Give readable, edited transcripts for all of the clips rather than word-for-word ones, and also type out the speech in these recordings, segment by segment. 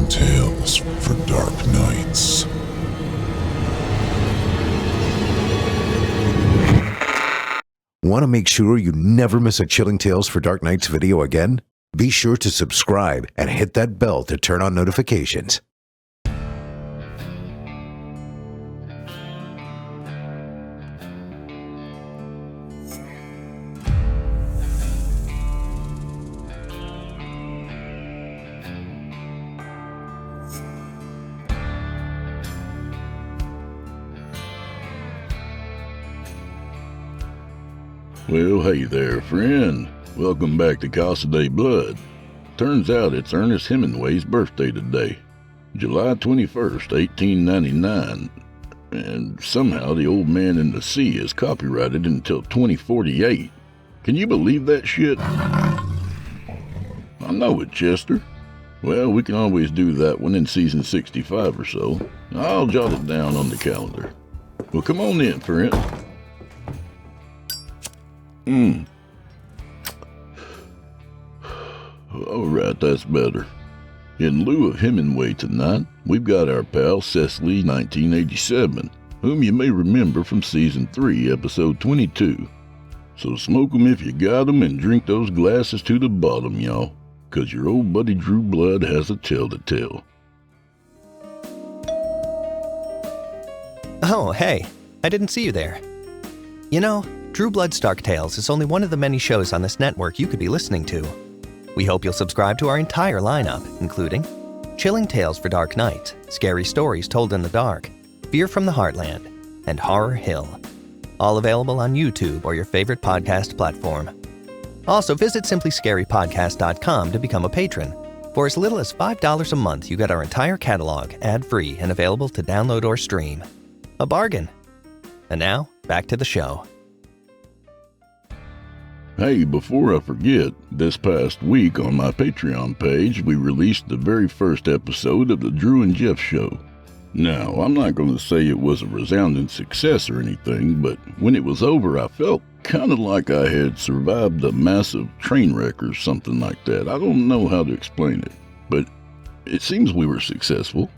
Chilling tales for dark nights. Want to make sure you never miss a Chilling Tales for Dark Nights video again? Be sure to subscribe and hit that bell to turn on notifications. Well, hey there, friend. Welcome back to Casa de Blood. Turns out it's Ernest Hemingway's birthday today, July 21st, 1899, and somehow The Old Man in the Sea is copyrighted until 2048. Can you believe that shit? I know it, Chester. Well, we can always do that one in season 65 or so. I'll jot it down on the calendar. Well, come on in, friend. Alright, that's better. In lieu of Hemingway tonight, we've got our pal S4E17, whom you may remember from Season 3, Episode 22. So smoke 'em if you got 'em and drink those glasses to the bottom, y'all, 'cause your old buddy Drew Blood has a tale to tell. Oh, hey, I didn't see you there. You know, Drew Blood's Dark Tales is only one of the many shows on this network you could be listening to. We hope you'll subscribe to our entire lineup, including Chilling Tales for Dark Nights, Scary Stories Told in the Dark, Fear from the Heartland, and Horror Hill. All available on YouTube or your favorite podcast platform. Also, visit simplyscarypodcast.com to become a patron. For as little as $5 a month, you get our entire catalog ad-free and available to download or stream. A bargain. And now, back to the show. Hey, before I forget, this past week on my Patreon page, we released the very first episode of the Drew and Geoff Show. Now, I'm not going to say it was a resounding success or anything, but when it was over, I felt kind of like I had survived a massive train wreck or something like that. I don't know how to explain it, but it seems we were successful.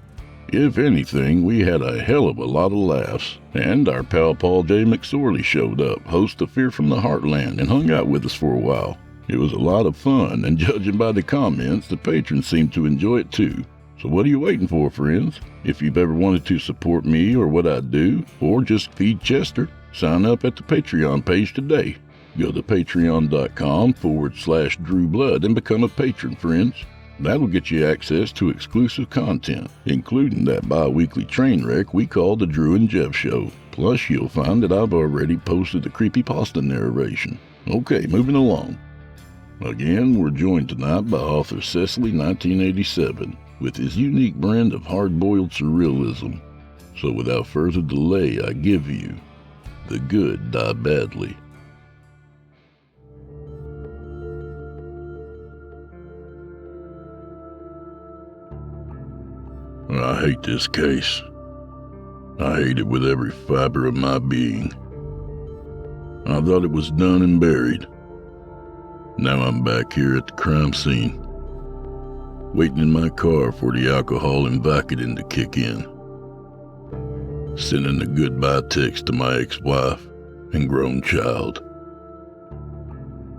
If anything, we had a hell of a lot of laughs, and our pal Paul J. McSorley showed up, host of Fear from the Heartland, and hung out with us for a while. It was a lot of fun, and judging by the comments, the patrons seemed to enjoy it too. So what are you waiting for, friends? If you've ever wanted to support me or what I do, or just feed Chester, sign up at the Patreon page today. Go to patreon.com/Drew Blood and become a patron, friends. That'll get you access to exclusive content, including that bi-weekly train wreck we call the Drew and Geoff Show. Plus, you'll find that I've already posted the Creepypasta narration. Okay, moving along. Again, we're joined tonight by author Cecily 1987 with his unique brand of hard-boiled surrealism. So without further delay, I give you The Good Die Badly. I hate this case. I hate it with every fiber of my being. I thought it was done and buried. Now I'm back here at the crime scene, waiting in my car for the alcohol and Vicodin to kick in, sending a goodbye text to my ex-wife and grown child.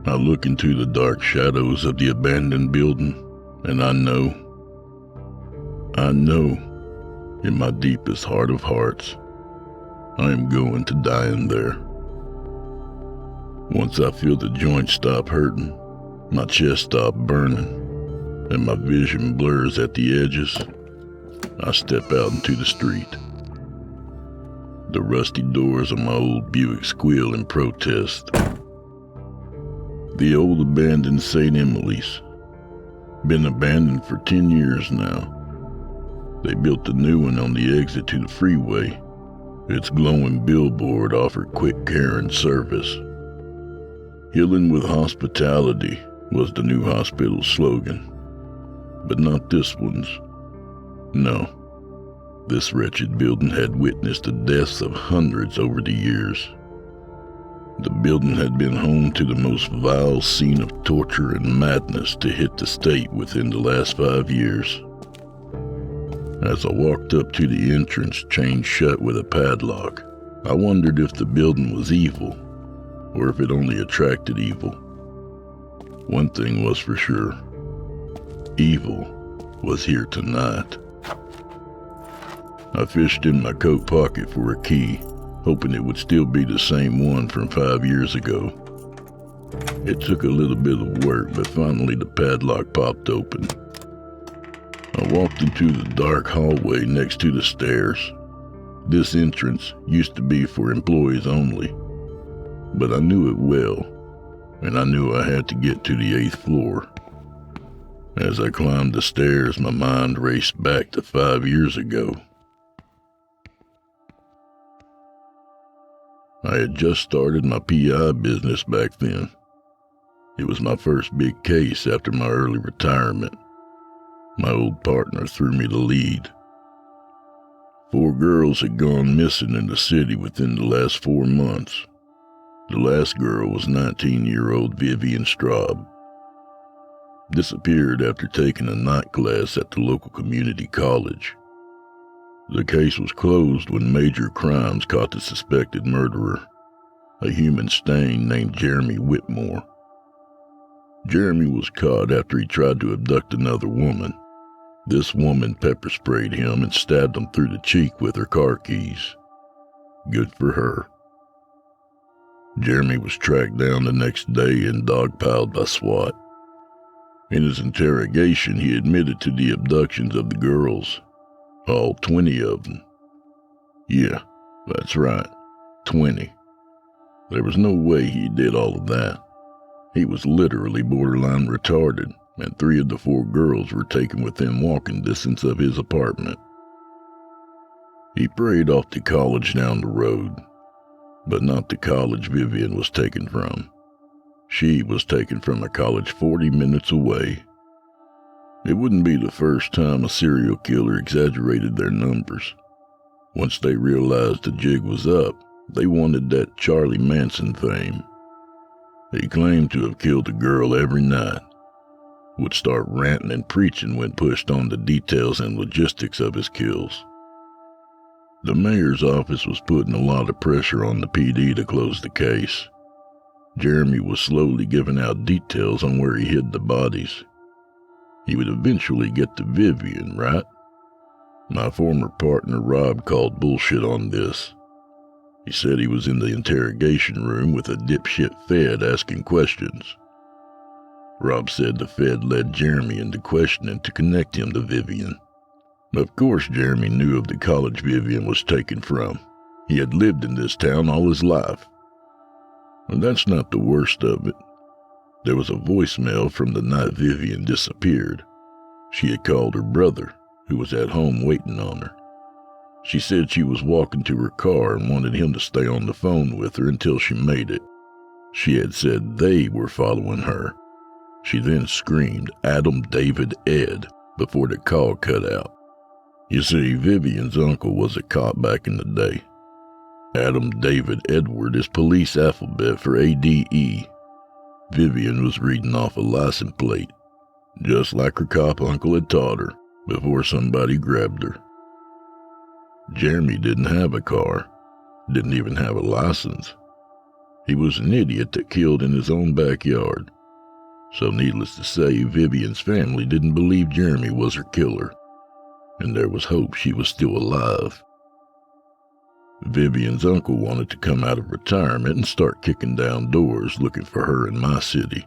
I look into the dark shadows of the abandoned building, and I know in my deepest heart of hearts, I am going to die in there. Once I feel the joints stop hurting, my chest stop burning, and my vision blurs at the edges, I step out into the street. The rusty doors of my old Buick squeal in protest. The old abandoned St. Emily's. Been abandoned for 10 years now. They built a new one on the exit to the freeway. Its glowing billboard offered quick care and service. Healing with hospitality was the new hospital's slogan. But not this one's. No. This wretched building had witnessed the deaths of hundreds over the years. The building had been home to the most vile scene of torture and madness to hit the state within the last 5 years. As I walked up to the entrance, chained shut with a padlock, I wondered if the building was evil, or if it only attracted evil. One thing was for sure. Evil was here tonight. I fished in my coat pocket for a key, hoping it would still be the same one from 5 years ago. It took a little bit of work, but finally the padlock popped open. I walked into the dark hallway next to the stairs. This entrance used to be for employees only, but I knew it well, and I knew I had to get to the 8th floor. As I climbed the stairs, my mind raced back to 5 years ago. I had just started my PI business back then. It was my first big case after my early retirement. My old partner threw me the lead. 4 girls had gone missing in the city within the last 4 months. The last girl was 19-year-old Vivian Straub. Disappeared after taking a night class at the local community college. The case was closed when Major Crimes caught the suspected murderer, a human stain named Jeremy Whitmore. Jeremy was caught after he tried to abduct another woman. This woman pepper sprayed him and stabbed him through the cheek with her car keys. Good for her. Jeremy was tracked down the next day and dogpiled by SWAT. In his interrogation, he admitted to the abductions of the girls. All 20 of them. Yeah, that's right, 20. There was no way he did all of that. He was literally borderline retarded, and 3 of the 4 girls were taken within walking distance of his apartment. He prayed off to college down the road, but not the college Vivian was taken from. She was taken from a college 40 minutes away. It wouldn't be the first time a serial killer exaggerated their numbers. Once they realized the jig was up, they wanted that Charlie Manson fame. He claimed to have killed a girl every night. Would start ranting and preaching when pushed on the details and logistics of his kills. The mayor's office was putting a lot of pressure on the PD to close the case. Jeremy was slowly giving out details on where he hid the bodies. He would eventually get to Vivian, right? My former partner Rob called bullshit on this. He said he was in the interrogation room with a dipshit Fed asking questions. Rob said the Fed led Jeremy into questioning to connect him to Vivian. Of course Jeremy knew of the college Vivian was taken from. He had lived in this town all his life. And that's not the worst of it. There was a voicemail from the night Vivian disappeared. She had called her brother, who was at home waiting on her. She said she was walking to her car and wanted him to stay on the phone with her until she made it. She had said they were following her. She then screamed, "Adam, David, Ed," before the call cut out. You see, Vivian's uncle was a cop back in the day. Adam David Edward is police alphabet for ADE. Vivian was reading off a license plate, just like her cop uncle had taught her, before somebody grabbed her. Jeremy didn't have a car, didn't even have a license. He was an idiot that killed in his own backyard. So needless to say, Vivian's family didn't believe Jeremy was her killer, and there was hope she was still alive. Vivian's uncle wanted to come out of retirement and start kicking down doors looking for her in my city.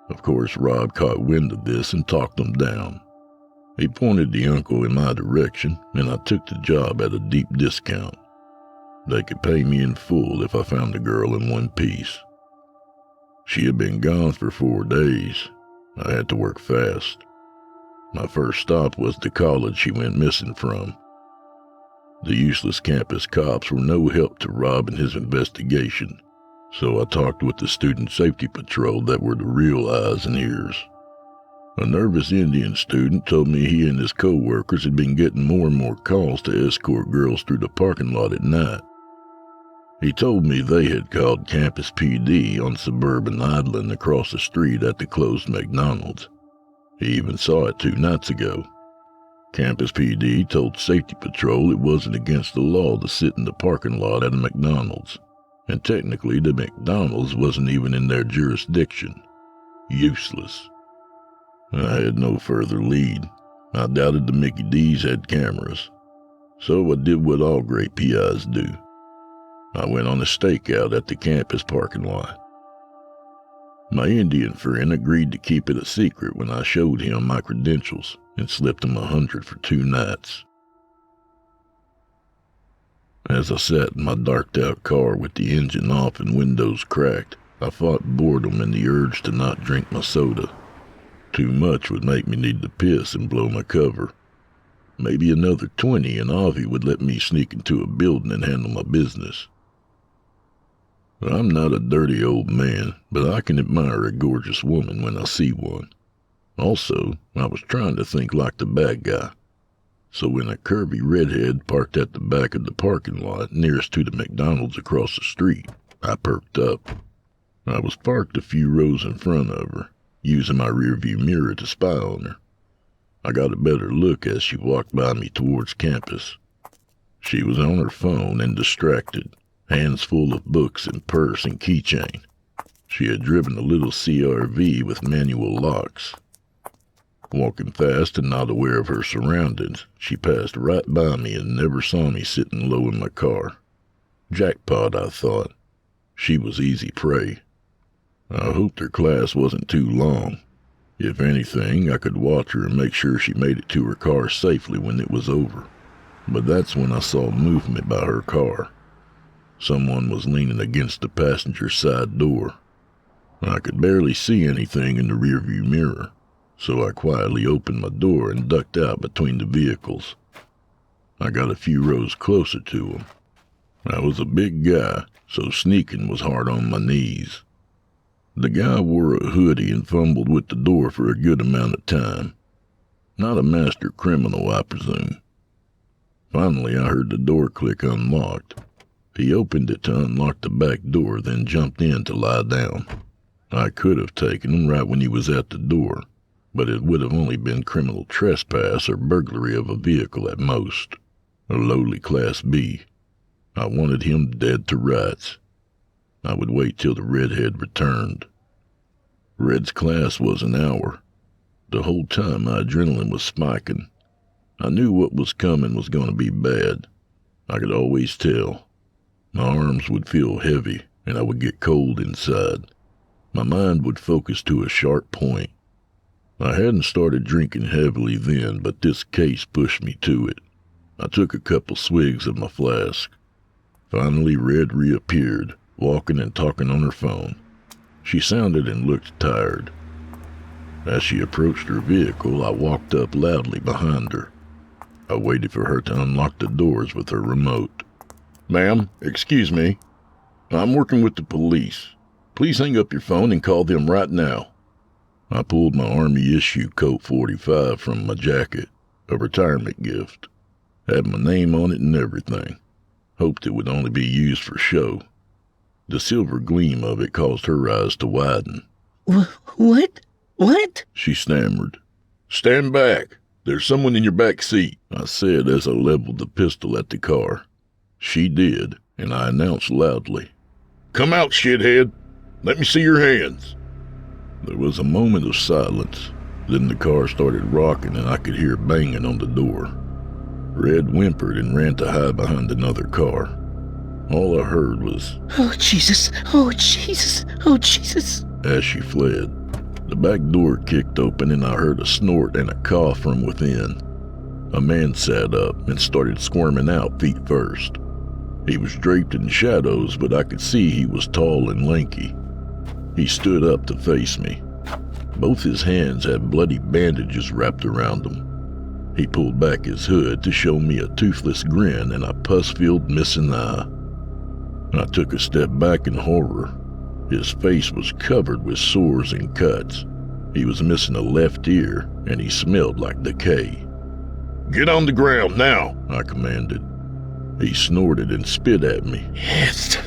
Of course, Rob caught wind of this and talked him down. He pointed the uncle in my direction, and I took the job at a deep discount. They could pay me in full if I found the girl in one piece. She had been gone for 4 days. I had to work fast. My first stop was the college she went missing from. The useless campus cops were no help to Rob in his investigation, so I talked with the student safety patrol that were the real eyes and ears. A nervous Indian student told me he and his co-workers had been getting more and more calls to escort girls through the parking lot at night. He told me they had called Campus PD on suburban idling across the street at the closed McDonald's. He even saw it 2 nights ago. Campus PD told Safety Patrol it wasn't against the law to sit in the parking lot at a McDonald's, and technically the McDonald's wasn't even in their jurisdiction. Useless. I had no further lead. I doubted the Mickey D's had cameras. So I did what all great PIs do. I went on a stakeout at the campus parking lot. My Indian friend agreed to keep it a secret when I showed him my credentials and slipped him $100 for 2 nights. As I sat in my darked-out car with the engine off and windows cracked, I fought boredom and the urge to not drink my soda. Too much would make me need to piss and blow my cover. Maybe another 20 and Avi would let me sneak into a building and handle my business. I'm not a dirty old man, but I can admire a gorgeous woman when I see one. Also, I was trying to think like the bad guy. So when a curvy redhead parked at the back of the parking lot nearest to the McDonald's across the street, I perked up. I was parked a few rows in front of her, using my rearview mirror to spy on her. I got a better look as she walked by me towards campus. She was on her phone and distracted, hands full of books and purse and keychain. She had driven a little CRV with manual locks. Walking fast and not aware of her surroundings, she passed right by me and never saw me sitting low in my car. Jackpot, I thought. She was easy prey. I hoped her class wasn't too long. If anything, I could watch her and make sure she made it to her car safely when it was over. But that's when I saw movement by her car. Someone was leaning against the passenger side door. I could barely see anything in the rearview mirror, so I quietly opened my door and ducked out between the vehicles. I got a few rows closer to them. I was a big guy, so sneaking was hard on my knees. The guy wore a hoodie and fumbled with the door for a good amount of time. Not a master criminal, I presume. Finally, I heard the door click unlocked. He opened it to unlock the back door, then jumped in to lie down. I could have taken him right when he was at the door, but it would have only been criminal trespass or burglary of a vehicle at most. A lowly Class B. I wanted him dead to rights. I would wait till the redhead returned. Red's class was an hour. The whole time my adrenaline was spiking. I knew what was coming was going to be bad. I could always tell. My arms would feel heavy, and I would get cold inside. My mind would focus to a sharp point. I hadn't started drinking heavily then, but this case pushed me to it. I took a couple swigs of my flask. Finally, Red reappeared, walking and talking on her phone. She sounded and looked tired. As she approached her vehicle, I walked up loudly behind her. I waited for her to unlock the doors with her remote. "Ma'am, excuse me. I'm working with the police. Please hang up your phone and call them right now." I pulled my Army-issue Colt 45 from my jacket, a retirement gift. Had my name on it and everything. Hoped it would only be used for show. The silver gleam of it caused her eyes to widen. What? What? She stammered. "Stand back. There's someone in your back seat," I said as I leveled the pistol at the car. She did, and I announced loudly, "Come out, shithead. Let me see your hands." There was a moment of silence. Then the car started rocking and I could hear banging on the door. Red whimpered and ran to hide behind another car. All I heard was, "Oh, Jesus! Oh, Jesus! Oh, Jesus!" as she fled. The back door kicked open and I heard a snort and a cough from within. A man sat up and started squirming out feet first. He was draped in shadows, but I could see he was tall and lanky. He stood up to face me. Both his hands had bloody bandages wrapped around them. He pulled back his hood to show me a toothless grin and a pus-filled missing eye. I took a step back in horror. His face was covered with sores and cuts. He was missing a left ear, and he smelled like decay. "Get on the ground now," I commanded. He snorted and spit at me. Yes,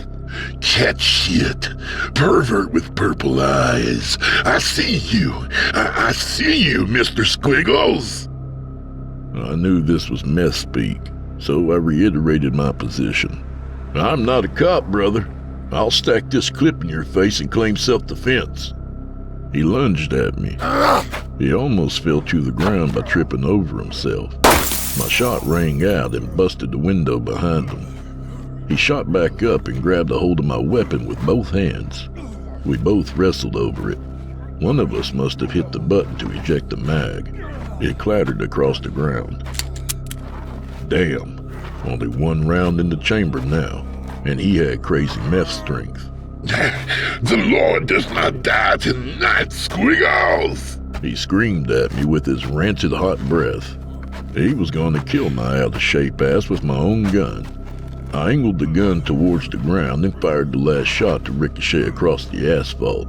cat shit. Pervert with purple eyes. I see you. I see you, Mr. Squiggles. I knew this was meth speak, so I reiterated my position. I'm not a cop, brother. I'll stack this clip in your face and claim self-defense. He lunged at me. He almost fell to the ground by tripping over himself. My shot rang out and busted the window behind him. He shot back up and grabbed a hold of my weapon with both hands. We both wrestled over it. One of us must have hit the button to eject the mag. It clattered across the ground. Damn, only one round in the chamber now, and he had crazy meth strength. The Lord does not die tonight, Squiggles! He screamed at me with his rancid hot breath. He was going to kill my out-of-shape ass with my own gun. I angled the gun towards the ground and fired the last shot to ricochet across the asphalt.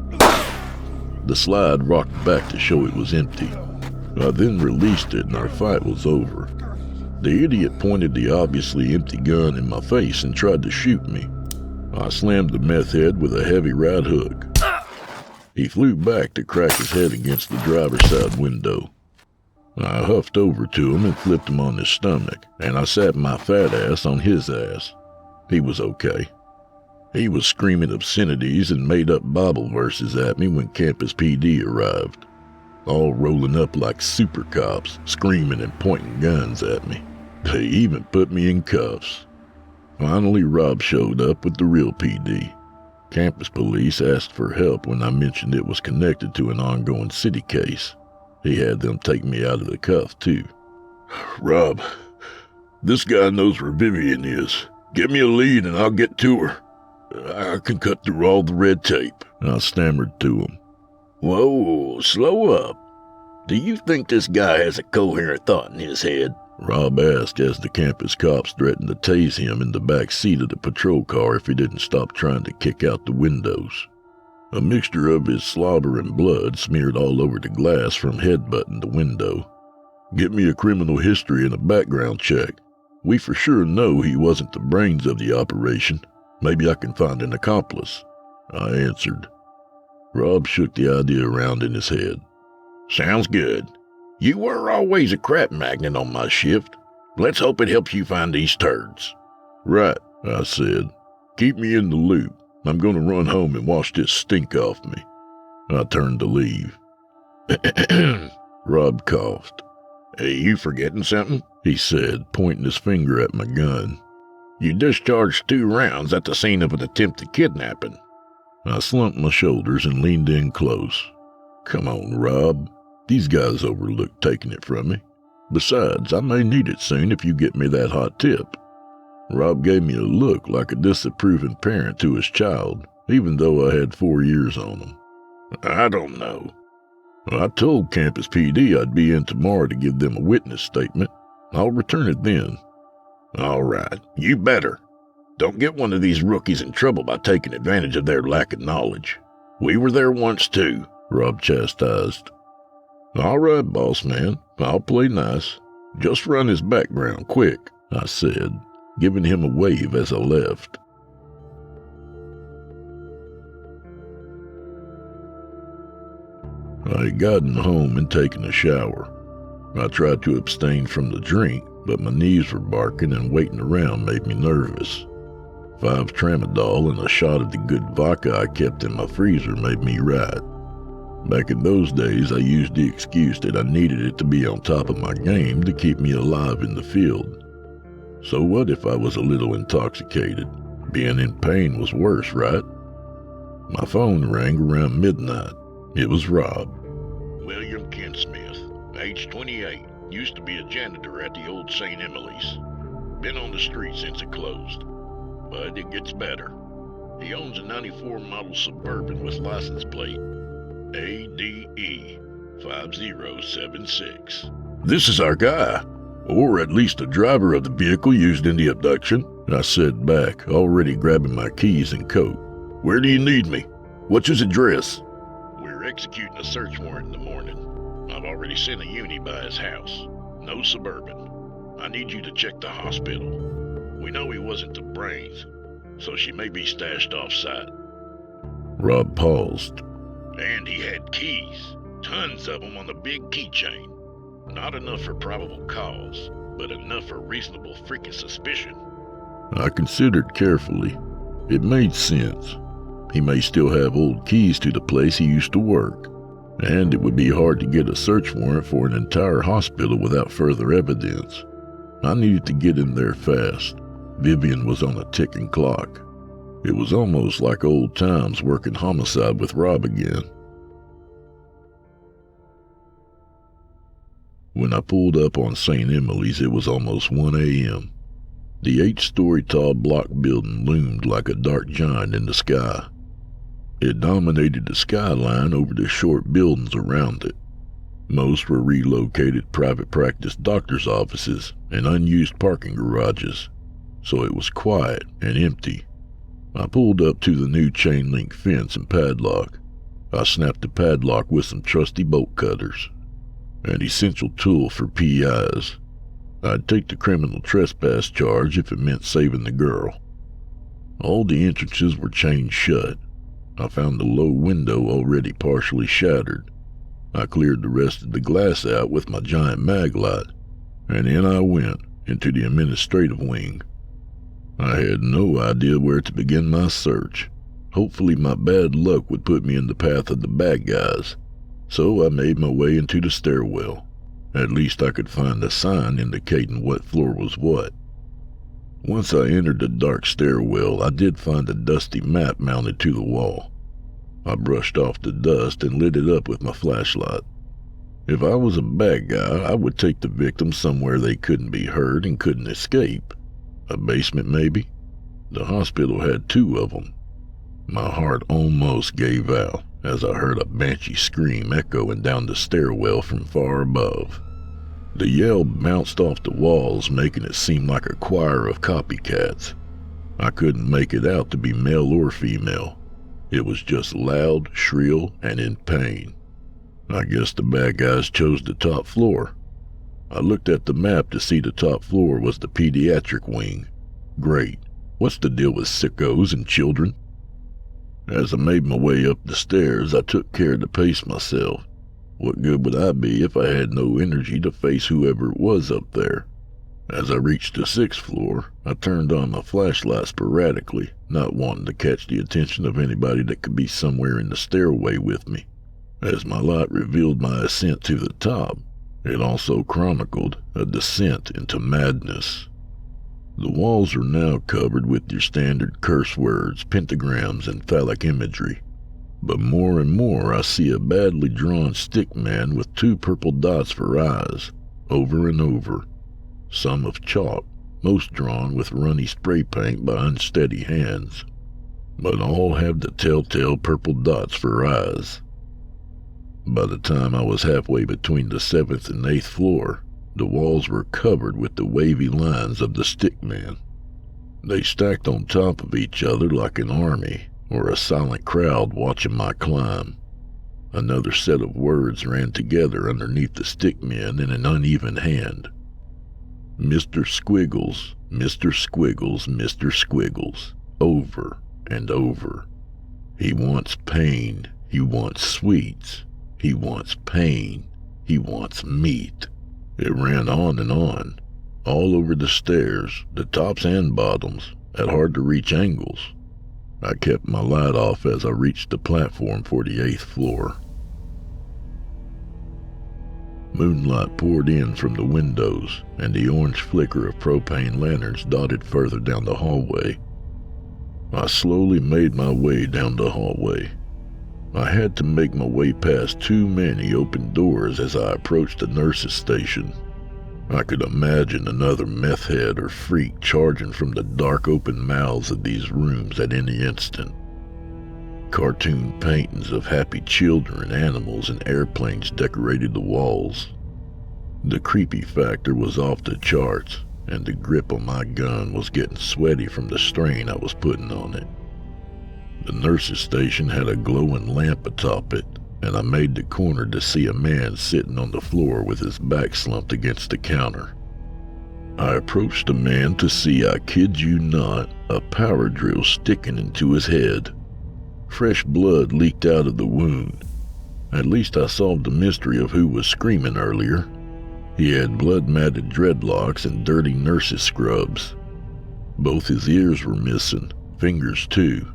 The slide rocked back to show it was empty. I then released it and our fight was over. The idiot pointed the obviously empty gun in my face and tried to shoot me. I slammed the meth head with a heavy right hook. He flew back to crack his head against the driver's side window. I huffed over to him and flipped him on his stomach, and I sat my fat ass on his ass. He was okay. He was screaming obscenities and made up Bible verses at me when Campus PD arrived, all rolling up like super cops, screaming and pointing guns at me. They even put me in cuffs. Finally, Rob showed up with the real PD. Campus police asked for help when I mentioned it was connected to an ongoing city case. He had them take me out of the cuff, too. Rob, this guy knows where Vivian is. Give me a lead and I'll get to her. I can cut through all the red tape. I stammered to him. Whoa, slow up. Do you think this guy has a coherent thought in his head? Rob asked as the campus cops threatened to tase him in the back seat of the patrol car if he didn't stop trying to kick out the windows. A mixture of his slobber and blood smeared all over the glass from headbutting the window. Get me a criminal history and a background check. We for sure know he wasn't the brains of the operation. Maybe I can find an accomplice, I answered. Rob shook the idea around in his head. Sounds good. You were always a crap magnet on my shift. Let's hope it helps you find these turds. Right, I said. Keep me in the loop. I'm going to run home and wash this stink off me. I turned to leave. Rob coughed. Hey, you forgetting something? He said, pointing his finger at my gun. You discharged 2 rounds at the scene of an attempted kidnapping. I slumped my shoulders and leaned in close. Come on, Rob. These guys overlooked taking it from me. Besides, I may need it soon if you get me that hot tip. Rob gave me a look like a disapproving parent to his child, even though I had 4 years on him. I don't know. I told Campus PD I'd be in tomorrow to give them a witness statement. I'll return it then. All right, you better. Don't get one of these rookies in trouble by taking advantage of their lack of knowledge. We were there once too, Rob chastised. All right, boss man, I'll play nice. Just run his background quick, I said, giving him a wave as I left. I had gotten home and taken a shower. I tried to abstain from the drink, but my knees were barking and waiting around made me nervous. 5 tramadol and a shot of the good vodka I kept in my freezer made me right. Back in those days, I used the excuse that I needed it to be on top of my game to keep me alive in the field. So what if I was a little intoxicated? Being in pain was worse, right? My phone rang around midnight. It was Rob. William Kent Smith, age 28, used to be a janitor at the old St. Emily's. Been on the street since it closed. But it gets better. He owns a 94 model Suburban with license plate ADE 5076. This is our guy, or at least the driver of the vehicle used in the abduction, I said back, already grabbing my keys and coat. Where do you need me? What's his address? We're executing a search warrant in the morning. I've already sent a uni by his house. No Suburban. I need you to check the hospital. We know he wasn't the brains, so she may be stashed off-site. Rob paused. And he had keys. Tons of them on the big keychain. Not enough for probable cause, but enough for reasonable freaking suspicion. I considered carefully. It made sense. He may still have old keys to the place he used to work, and it would be hard to get a search warrant for an entire hospital without further evidence. I needed to get in there fast. Vivian was on a ticking clock. It was almost like old times working homicide with Rob again. When I pulled up on St. Emily's, it was almost 1 a.m. The 8-story tall block building loomed like a dark giant in the sky. It dominated the skyline over the short buildings around it. Most were relocated private practice doctors' offices and unused parking garages, so it was quiet and empty. I pulled up to the new chain-link fence and padlock. I snapped the padlock with some trusty bolt cutters, an essential tool for PIs. I'd take the criminal trespass charge if it meant saving the girl. All the entrances were chained shut. I found the low window already partially shattered. I cleared the rest of the glass out with my giant mag light, and in I went into the administrative wing. I had no idea where to begin my search. Hopefully my bad luck would put me in the path of the bad guys, so I made my way into the stairwell. At least I could find a sign indicating what floor was what. Once I entered the dark stairwell, I did find a dusty map mounted to the wall. I brushed off the dust and lit it up with my flashlight. If I was a bad guy, I would take the victim somewhere they couldn't be heard and couldn't escape. A basement, maybe? The hospital had 2 of them. My heart almost gave out as I heard a banshee scream echoing down the stairwell from far above. The yell bounced off the walls, making it seem like a choir of copycats. I couldn't make it out to be male or female. It was just loud, shrill, and in pain. I guess the bad guys chose the top floor. I looked at the map to see the top floor was the pediatric wing. Great. What's the deal with sickos and children? As I made my way up the stairs, I took care to pace myself. What good would I be if I had no energy to face whoever it was up there? As I reached the 6th floor, I turned on my flashlight sporadically, not wanting to catch the attention of anybody that could be somewhere in the stairway with me. As my light revealed my ascent to the top, it also chronicled a descent into madness. The walls are now covered with your standard curse words, pentagrams, and phallic imagery. But more and more I see a badly drawn stick man with 2 purple dots for eyes, over and over. Some of chalk, most drawn with runny spray paint by unsteady hands. But all have the telltale purple dots for eyes. By the time I was halfway between the 7th and 8th floor, the walls were covered with the wavy lines of the stickman. They stacked on top of each other like an army, or a silent crowd watching my climb. Another set of words ran together underneath the stickmen in an uneven hand. Mr. Squiggles, Mr. Squiggles, Mr. Squiggles, over and over. He wants pain, he wants sweets, he wants pain, he wants meat. It ran on and on, all over the stairs, the tops and bottoms, at hard-to-reach angles. I kept my light off as I reached the platform for the 8th floor. Moonlight poured in from the windows, and the orange flicker of propane lanterns dotted further down the hallway. I slowly made my way down the hallway. I had to make my way past too many open doors as I approached the nurse's station. I could imagine another meth head or freak charging from the dark open mouths of these rooms at any instant. Cartoon paintings of happy children, animals, and airplanes decorated the walls. The creepy factor was off the charts, and the grip on my gun was getting sweaty from the strain I was putting on it. The nurse's station had a glowing lamp atop it, and I made the corner to see a man sitting on the floor with his back slumped against the counter. I approached the man to see, I kid you not, a power drill sticking into his head. Fresh blood leaked out of the wound. At least I solved the mystery of who was screaming earlier. He had blood-matted dreadlocks and dirty nurse's scrubs. Both his ears were missing, fingers too.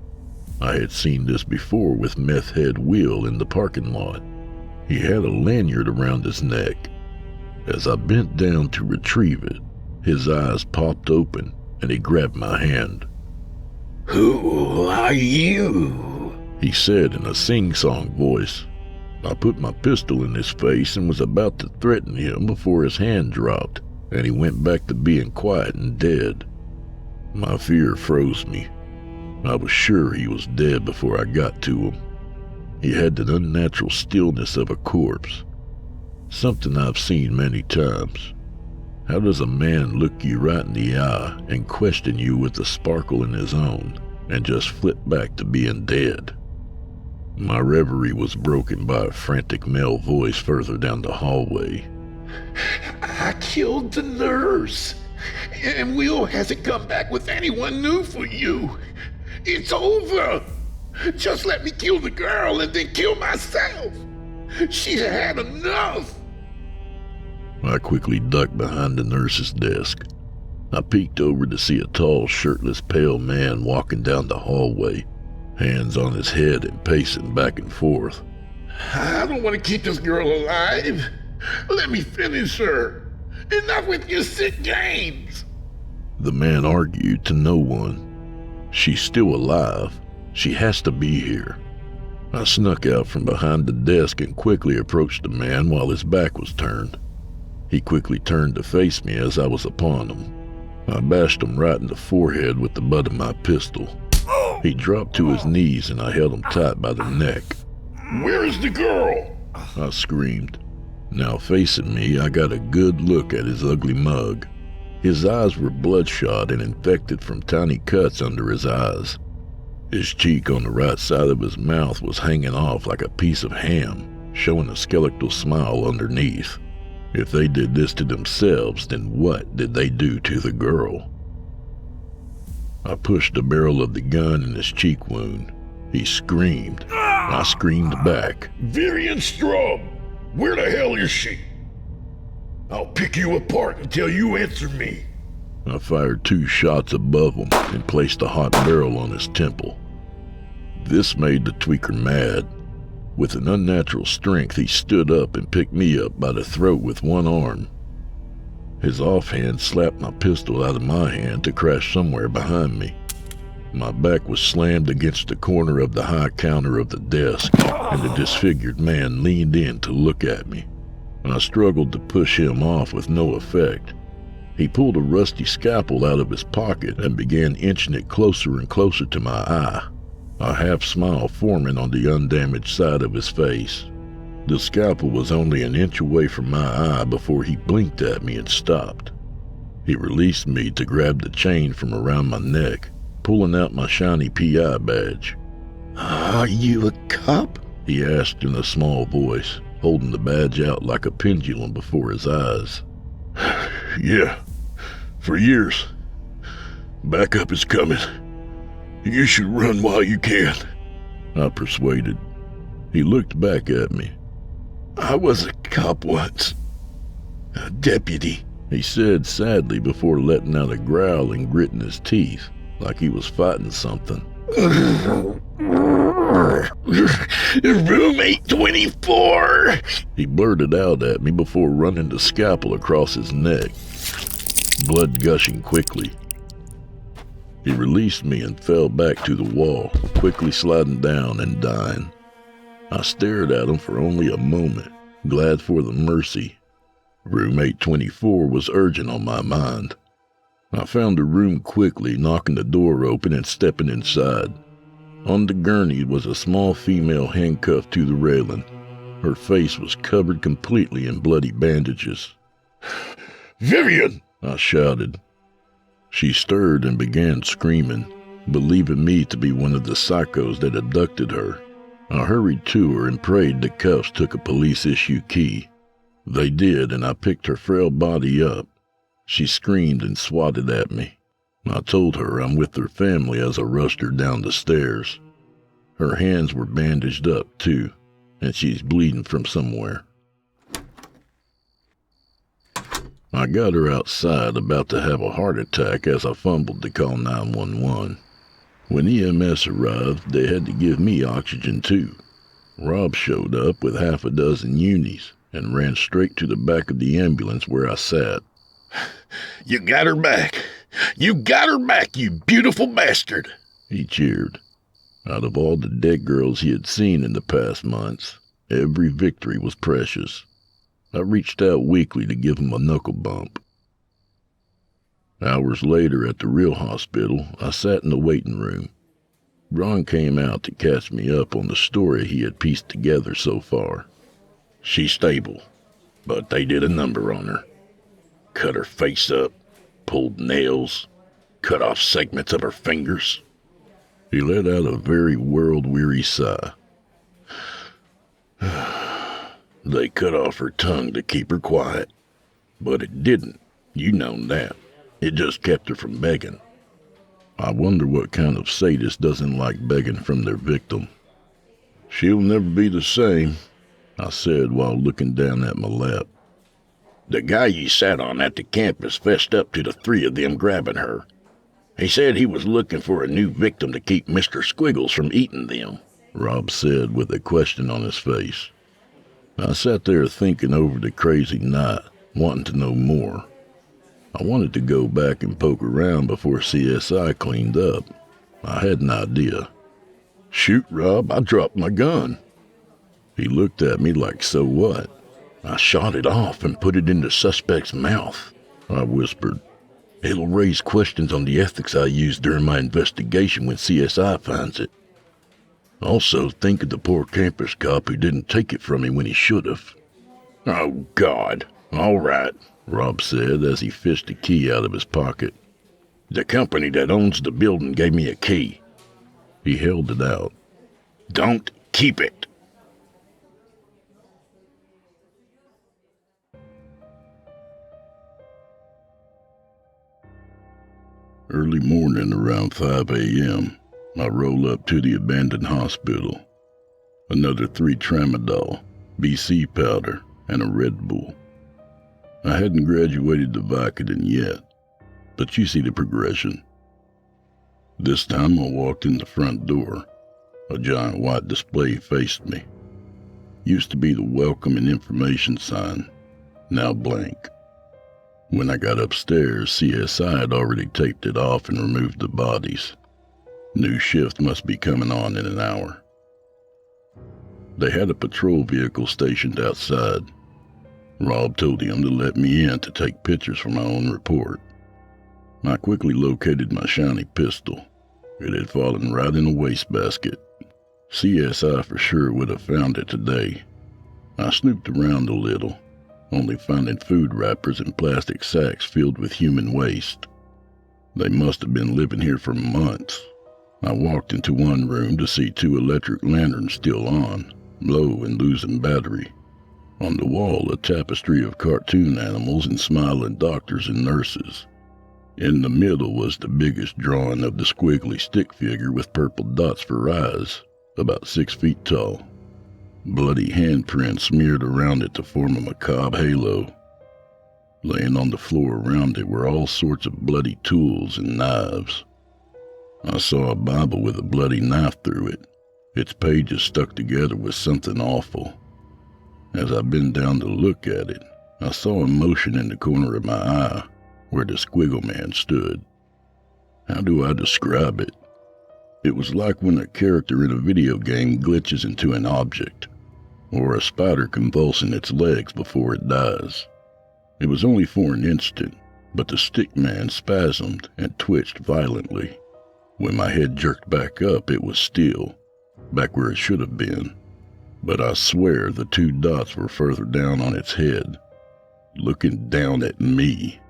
I had seen this before with Meth Head Will in the parking lot. He had a lanyard around his neck. As I bent down to retrieve it, his eyes popped open and he grabbed my hand. Who are you? He said in a sing-song voice. I put my pistol in his face and was about to threaten him before his hand dropped, and he went back to being quiet and dead. My fear froze me. I was sure he was dead before I got to him. He had the unnatural stillness of a corpse. Something I've seen many times. How does a man look you right in the eye and question you with a sparkle in his own, and just flip back to being dead? My reverie was broken by a frantic male voice further down the hallway. I killed the nurse, and Will hasn't come back with anyone new for you. It's over. Just let me kill the girl and then kill myself. She's had enough. I quickly ducked behind the nurse's desk. I peeked over to see a tall, shirtless, pale man walking down the hallway, hands on his head and pacing back and forth. I don't want to keep this girl alive. Let me finish her. Enough with your sick games. The man argued to no one. She's still alive. She has to be here. I snuck out from behind the desk and quickly approached the man while his back was turned. He quickly turned to face me as I was upon him. I bashed him right in the forehead with the butt of my pistol. He dropped to his knees and I held him tight by the neck. Where is the girl? I screamed. Now facing me, I got a good look at his ugly mug. His eyes were bloodshot and infected from tiny cuts under his eyes. His cheek on the right side of his mouth was hanging off like a piece of ham, showing a skeletal smile underneath. If they did this to themselves, then what did they do to the girl? I pushed the barrel of the gun in his cheek wound. He screamed. I screamed back. Vivian Straub, where the hell is she? I'll pick you apart until you answer me. I fired 2 shots above him and placed a hot barrel on his temple. This made the tweaker mad. With an unnatural strength, he stood up and picked me up by the throat with one arm. His offhand slapped my pistol out of my hand to crash somewhere behind me. My back was slammed against the corner of the high counter of the desk, and the disfigured man leaned in to look at me. I struggled to push him off with no effect. He pulled a rusty scalpel out of his pocket and began inching it closer and closer to my eye, a half-smile forming on the undamaged side of his face. The scalpel was only an inch away from my eye before he blinked at me and stopped. He released me to grab the chain from around my neck, pulling out my shiny PI badge. Are you a cop? He asked in a small voice, holding the badge out like a pendulum before his eyes. Yeah, for years. Backup is coming. You should run while you can, I persuaded. He looked back at me. I was a cop once. A deputy, he said sadly before letting out a growl and gritting his teeth, like he was fighting something. Room 824! He blurted out at me before running the scalpel across his neck, blood gushing quickly. He released me and fell back to the wall, quickly sliding down and dying. I stared at him for only a moment, glad for the mercy. Room 824 was urgent on my mind. I found the room quickly, knocking the door open and stepping inside. On the gurney was a small female handcuffed to the railing. Her face was covered completely in bloody bandages. Vivian! I shouted. She stirred and began screaming, believing me to be one of the psychos that abducted her. I hurried to her and prayed the cuffs took a police-issue key. They did, and I picked her frail body up. She screamed and swatted at me. I told her I'm with her family as I rushed her down the stairs. Her hands were bandaged up, too, and she's bleeding from somewhere. I got her outside about to have a heart attack as I fumbled to call 911. When EMS arrived, they had to give me oxygen too. Rob showed up with half a dozen unis and ran straight to the back of the ambulance where I sat. You got her back. You got her back, you beautiful bastard. He cheered. Out of all the dead girls he had seen in the past months, every victory was precious. I reached out weakly to give him a knuckle bump. Hours later at the real hospital, I sat in the waiting room. Ron came out to catch me up on the story he had pieced together so far. She's stable, but they did a number on her. Cut her face up, pulled nails, cut off segments of her fingers. He let out a very world-weary sigh. They cut off her tongue to keep her quiet, but it didn't. You known that. It just kept her from begging. I wonder what kind of sadist doesn't like begging from their victim. She'll never be the same, I said while looking down at my lap. The guy you sat on at the campus fessed up to the three of them grabbing her. He said he was looking for a new victim to keep Mr. Squiggles from eating them, Rob said with a question on his face. I sat there thinking over the crazy night, wanting to know more. I wanted to go back and poke around before CSI cleaned up. I had an idea. Shoot, Rob, I dropped my gun. He looked at me like, so what? I shot it off and put it in the suspect's mouth, I whispered. It'll raise questions on the ethics I used during my investigation when CSI finds it. Also, think of the poor campus cop who didn't take it from me when he should have. Oh, God. All right, Rob said as he fished a key out of his pocket. The company that owns the building gave me a key. He held it out. Don't keep it. Early morning around 5 a.m., I roll up to the abandoned hospital. Another 3 tramadol, BC powder, and a Red Bull. I hadn't graduated to Vicodin yet, but you see the progression. This time I walked in the front door. A giant white display faced me. Used to be the welcome and information sign, now blank. When I got upstairs, CSI had already taped it off and removed the bodies. New shift must be coming on in an hour. They had a patrol vehicle stationed outside. Rob told him to let me in to take pictures for my own report. I quickly located my shiny pistol. It had fallen right in a wastebasket. CSI for sure would have found it today. I snooped around a little, only finding food wrappers and plastic sacks filled with human waste. They must have been living here for months. I walked into one room to see 2 electric lanterns still on, low and losing battery. On the wall, a tapestry of cartoon animals and smiling doctors and nurses. In the middle was the biggest drawing of the squiggly stick figure with purple dots for eyes, about 6 feet tall. Bloody handprints smeared around it to form a macabre halo. Laying on the floor around it were all sorts of bloody tools and knives. I saw a Bible with a bloody knife through it. Its pages stuck together with something awful. As I bent down to look at it, I saw a motion in the corner of my eye, where the Squiggle Man stood. How do I describe it? It was like when a character in a video game glitches into an object, or a spider convulsing its legs before it dies. It was only for an instant, but the stick man spasmed and twitched violently. When my head jerked back up, it was still, back where it should have been. But I swear the 2 dots were further down on its head, looking down at me.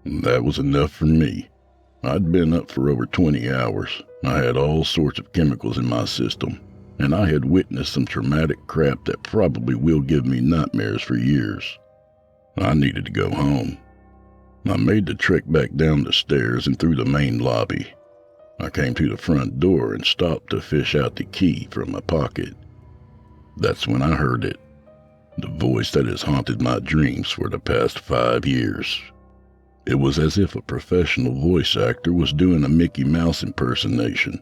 That was enough for me. I'd been up for over 20 hours. I had all sorts of chemicals in my system, and I had witnessed some traumatic crap that probably will give me nightmares for years. I needed to go home. I made the trek back down the stairs and through the main lobby. I came to the front door and stopped to fish out the key from my pocket. That's when I heard it. The voice that has haunted my dreams for the past 5 years. It was as if a professional voice actor was doing a Mickey Mouse impersonation,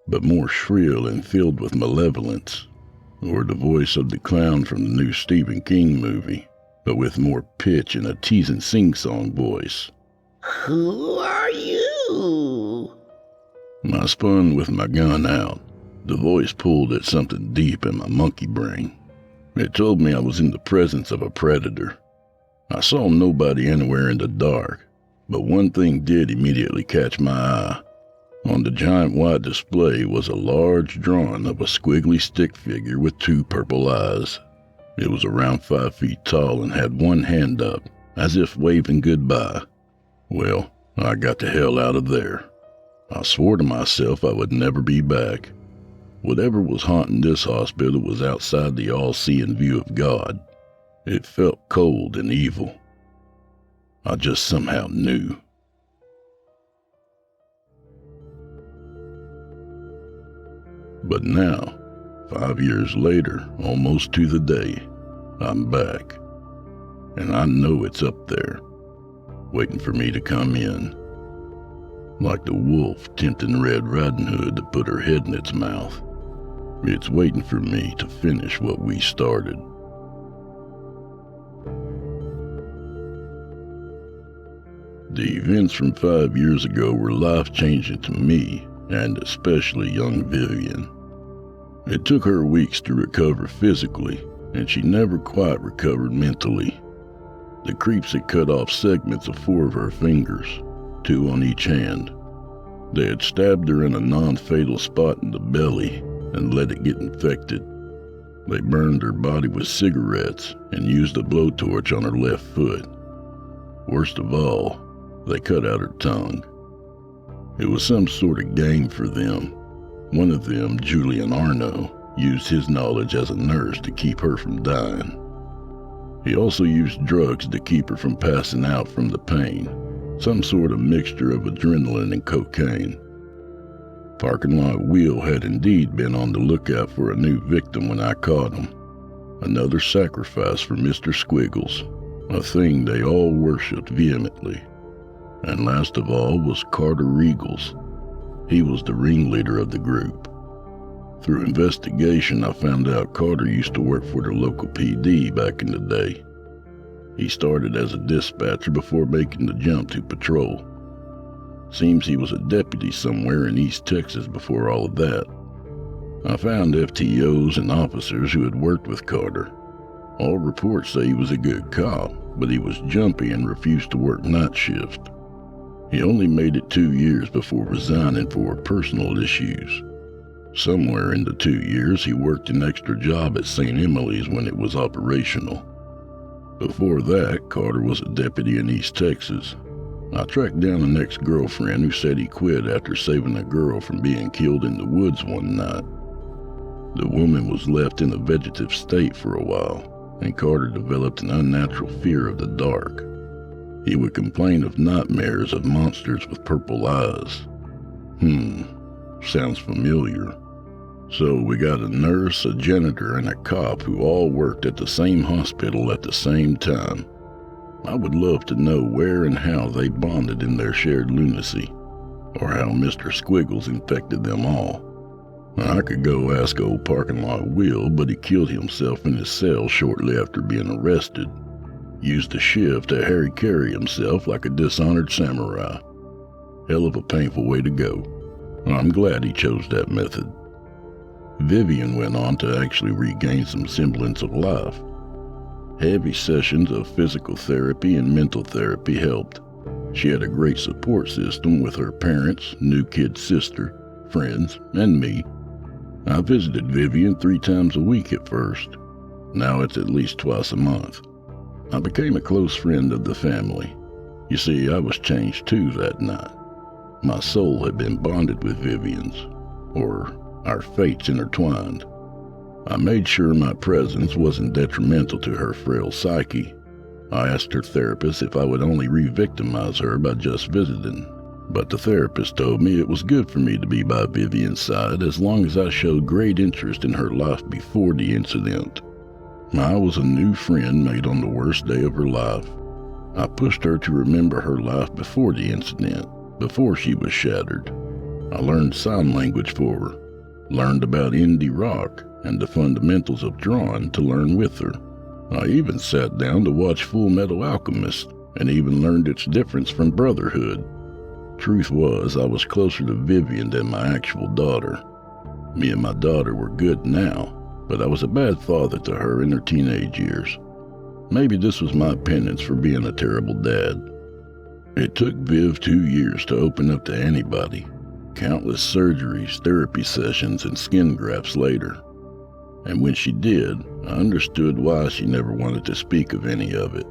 but more shrill and filled with malevolence. Or the voice of the clown from the new Stephen King movie, but with more pitch and a teasing sing-song voice. Who are you? I spun with my gun out. The voice pulled at something deep in my monkey brain. It told me I was in the presence of a predator. I saw nobody anywhere in the dark, but one thing did immediately catch my eye. On the giant wide display was a large drawing of a squiggly stick figure with 2 purple eyes. It was around 5 feet tall and had one hand up, as if waving goodbye. Well, I got the hell out of there. I swore to myself I would never be back. Whatever was haunting this hospital was outside the all-seeing view of God. It felt cold and evil. I just somehow knew. But now, 5 years later, almost to the day, I'm back. And I know it's up there, waiting for me to come in. Like the wolf tempting Red Riding Hood to put her head in its mouth. It's waiting for me to finish what we started. The events from 5 years ago were life-changing to me, and especially young Vivian. It took her weeks to recover physically, and she never quite recovered mentally. The creeps had cut off segments of 4 of her fingers, 2 on each hand. They had stabbed her in a non-fatal spot in the belly and let it get infected. They burned her body with cigarettes and used a blowtorch on her left foot. Worst of all, they cut out her tongue. It was some sort of game for them. One of them, Julian Arno, used his knowledge as a nurse to keep her from dying. He also used drugs to keep her from passing out from the pain, some sort of mixture of adrenaline and cocaine. Parking Lot Will had indeed been on the lookout for a new victim when I caught him. Another sacrifice for Mr. Squiggles, a thing they all worshipped vehemently. And last of all was Carter Regals. He was the ringleader of the group. Through investigation, I found out Carter used to work for the local PD back in the day. He started as a dispatcher before making the jump to patrol. Seems he was a deputy somewhere in East Texas before all of that. I found FTOs and officers who had worked with Carter. All reports say he was a good cop, but he was jumpy and refused to work night shift. He only made it 2 years before resigning for personal issues. Somewhere in the 2 years, he worked an extra job at St. Emily's when it was operational. Before that, Carter was a deputy in East Texas. I tracked down an ex-girlfriend who said he quit after saving a girl from being killed in the woods one night. The woman was left in a vegetative state for a while, and Carter developed an unnatural fear of the dark. He would complain of nightmares of monsters with purple eyes. Sounds familiar. So we got a nurse, a janitor, and a cop who all worked at the same hospital at the same time. I would love to know where and how they bonded in their shared lunacy, or how Mr. Squiggles infected them all. I could go ask old Parking Lot Will, but he killed himself in his cell shortly after being arrested. Used a shiv to harry-carry himself like a dishonored samurai. Hell of a painful way to go. I'm glad he chose that method. Vivian went on to actually regain some semblance of life. Heavy sessions of physical therapy and mental therapy helped. She had a great support system with her parents, new kid sister, friends, and me. I visited Vivian 3 times a week at first. Now it's at least twice a month. I became a close friend of the family. You see, I was changed too that night. My soul had been bonded with Vivian's, or our fates intertwined. I made sure my presence wasn't detrimental to her frail psyche. I asked her therapist if I would only re-victimize her by just visiting, but the therapist told me it was good for me to be by Vivian's side as long as I showed great interest in her life before the incident. I was a new friend made on the worst day of her life. I pushed her to remember her life before the incident, before she was shattered. I learned sign language for her, learned about indie rock and the fundamentals of drawing to learn with her. I even sat down to watch Full Metal Alchemist and even learned its difference from Brotherhood. Truth was, I was closer to Vivian than my actual daughter. Me and my daughter were good now, but I was a bad father to her in her teenage years. Maybe this was my penance for being a terrible dad. It took Viv 2 years to open up to anybody. Countless surgeries, therapy sessions, and skin grafts later. And when she did, I understood why she never wanted to speak of any of it.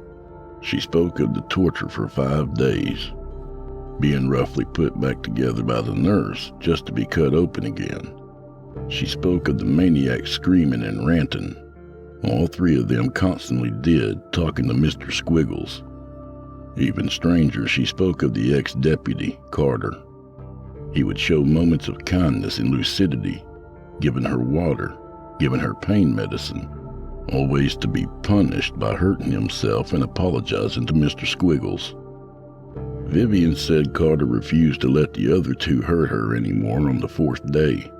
She spoke of the torture for 5 days, being roughly put back together by the nurse just to be cut open again. She spoke of the maniac screaming and ranting. All 3 of them constantly did, talking to Mr. Squiggles. Even stranger, she spoke of the ex-deputy, Carter. He would show moments of kindness and lucidity, giving her water, giving her pain medicine, always to be punished by hurting himself and apologizing to Mr. Squiggles. Vivian said Carter refused to let the other 2 hurt her anymore on the 4th day.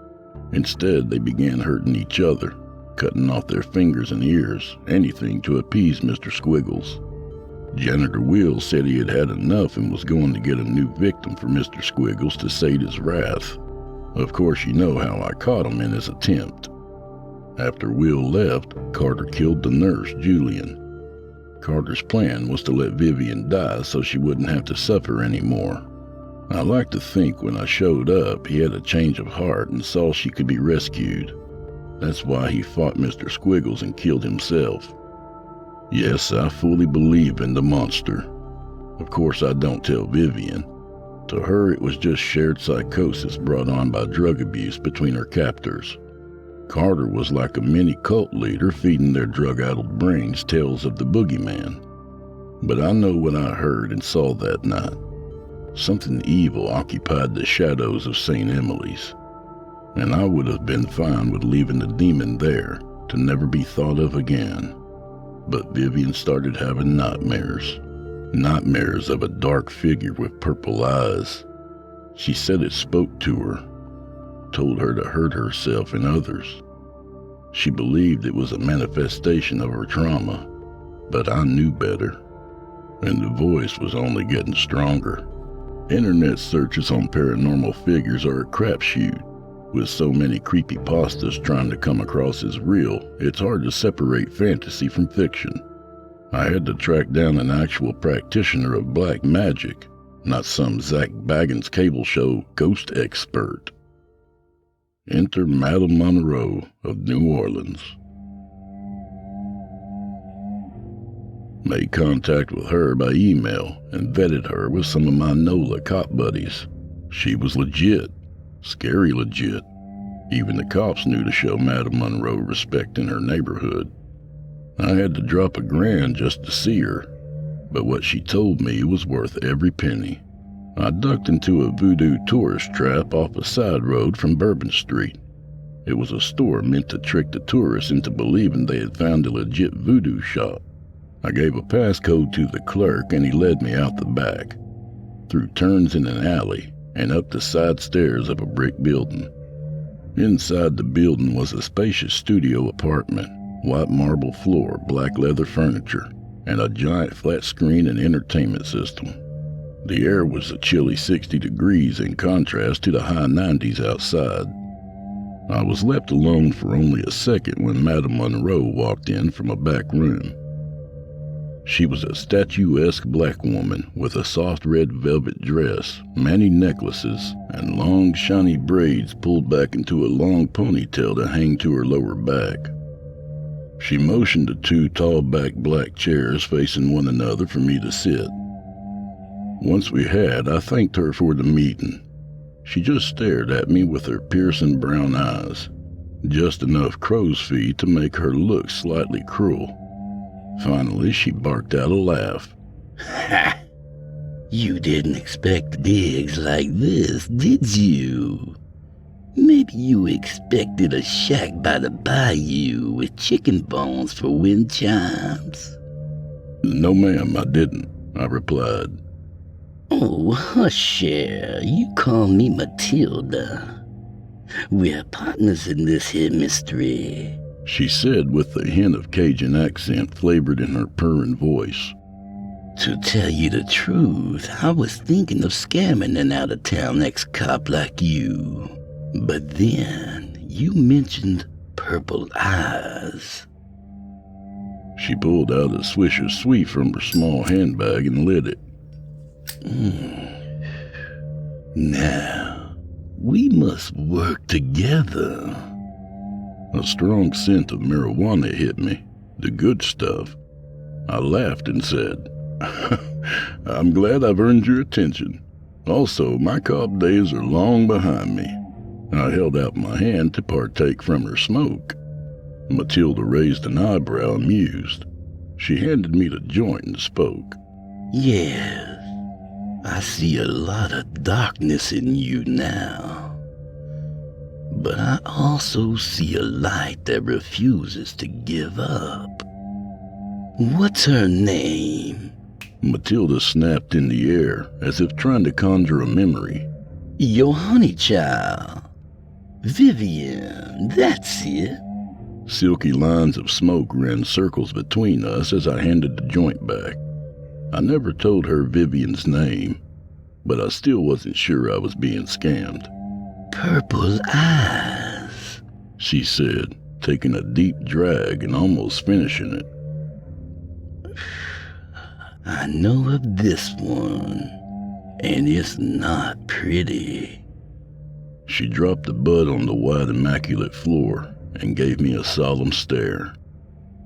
Instead, they began hurting each other, cutting off their fingers and ears, anything to appease Mr. Squiggles. Janitor Will said he had had enough and was going to get a new victim for Mr. Squiggles to sate his wrath. Of course, you know how I caught him in his attempt. After Will left, Carter killed the nurse, Julian. Carter's plan was to let Vivian die so she wouldn't have to suffer anymore. I like to think when I showed up, he had a change of heart and saw she could be rescued. That's why he fought Mr. Squiggles and killed himself. Yes, I fully believe in the monster. Of course, I don't tell Vivian. To her, it was just shared psychosis brought on by drug abuse between her captors. Carter was like a mini cult leader feeding their drug-addled brains tales of the boogeyman. But I know what I heard and saw that night. Something evil occupied the shadows of St. Emily's, and I would have been fine with leaving the demon there to never be thought of again. But Vivian started having nightmares. Nightmares of a dark figure with purple eyes. She said it spoke to her, told her to hurt herself and others. She believed it was a manifestation of her trauma, but I knew better, and the voice was only getting stronger. Internet searches on paranormal figures are a crapshoot. With so many creepypastas trying to come across as real, it's hard to separate fantasy from fiction. I had to track down an actual practitioner of black magic, not some Zach Baggins cable show ghost expert. Enter Madame Monroe of New Orleans. Made contact with her by email and vetted her with some of my NOLA cop buddies. She was legit. Scary legit. Even the cops knew to show Madame Monroe respect in her neighborhood. I had to drop $1,000 just to see her, but what she told me was worth every penny. I ducked into a voodoo tourist trap off a side road from Bourbon Street. It was a store meant to trick the tourists into believing they had found a legit voodoo shop. I gave a passcode to the clerk and he led me out the back, through turns in an alley, and up the side stairs of a brick building. Inside the building was a spacious studio apartment, white marble floor, black leather furniture, and a giant flat screen and entertainment system. The air was a chilly 60 degrees in contrast to the high 90s outside. I was left alone for only a second when Madame Monroe walked in from a back room. She was a statuesque black woman with a soft red velvet dress, many necklaces, and long shiny braids pulled back into a long ponytail to hang to her lower back. She motioned to 2 tall back black chairs facing one another for me to sit. Once we had, I thanked her for the meeting. She just stared at me with her piercing brown eyes, just enough crow's feet to make her look slightly cruel. Finally, she barked out a laugh. Ha! You didn't expect digs like this, did you? Maybe you expected a shack by the bayou with chicken bones for wind chimes. No, ma'am, I didn't, I replied. Oh, hush, Cher. You call me Matilda. We're partners in this here mystery, She said with a hint of Cajun accent flavored in her purring voice. To tell you the truth, I was thinking of scamming an out-of-town ex-cop like you. But then, you mentioned purple eyes. She pulled out a Swisher Sweet from her small handbag and lit it. Now, we must work together. A strong scent of marijuana hit me, the good stuff. I laughed and said, I'm glad I've earned your attention. Also, my cop days are long behind me. I held out my hand to partake from her smoke. Matilda raised an eyebrow, amused. She handed me the joint and spoke. Yes, I see a lot of darkness in you now. But I also see a light that refuses to give up. What's her name? Matilda snapped in the air as if trying to conjure a memory. Your honey child. Vivian, that's it. Silky lines of smoke ran circles between us as I handed the joint back. I never told her Vivian's name, but I still wasn't sure I was being scammed. Purple eyes, she said, taking a deep drag and almost finishing it. I know of this one, and it's not pretty. She dropped the bud on the white immaculate floor and gave me a solemn stare.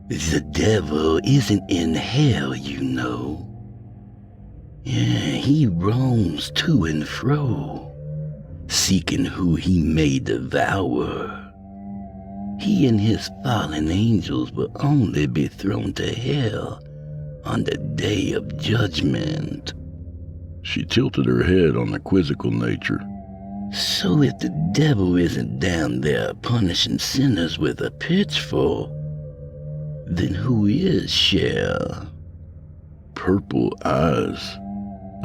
The devil isn't in hell, you know. Yeah, he roams to and fro, seeking who he may devour. He and his fallen angels will only be thrown to hell on the day of judgment. She tilted her head on the quizzical nature. So if the devil isn't down there punishing sinners with a pitchfork, then who is, Cher? Purple eyes,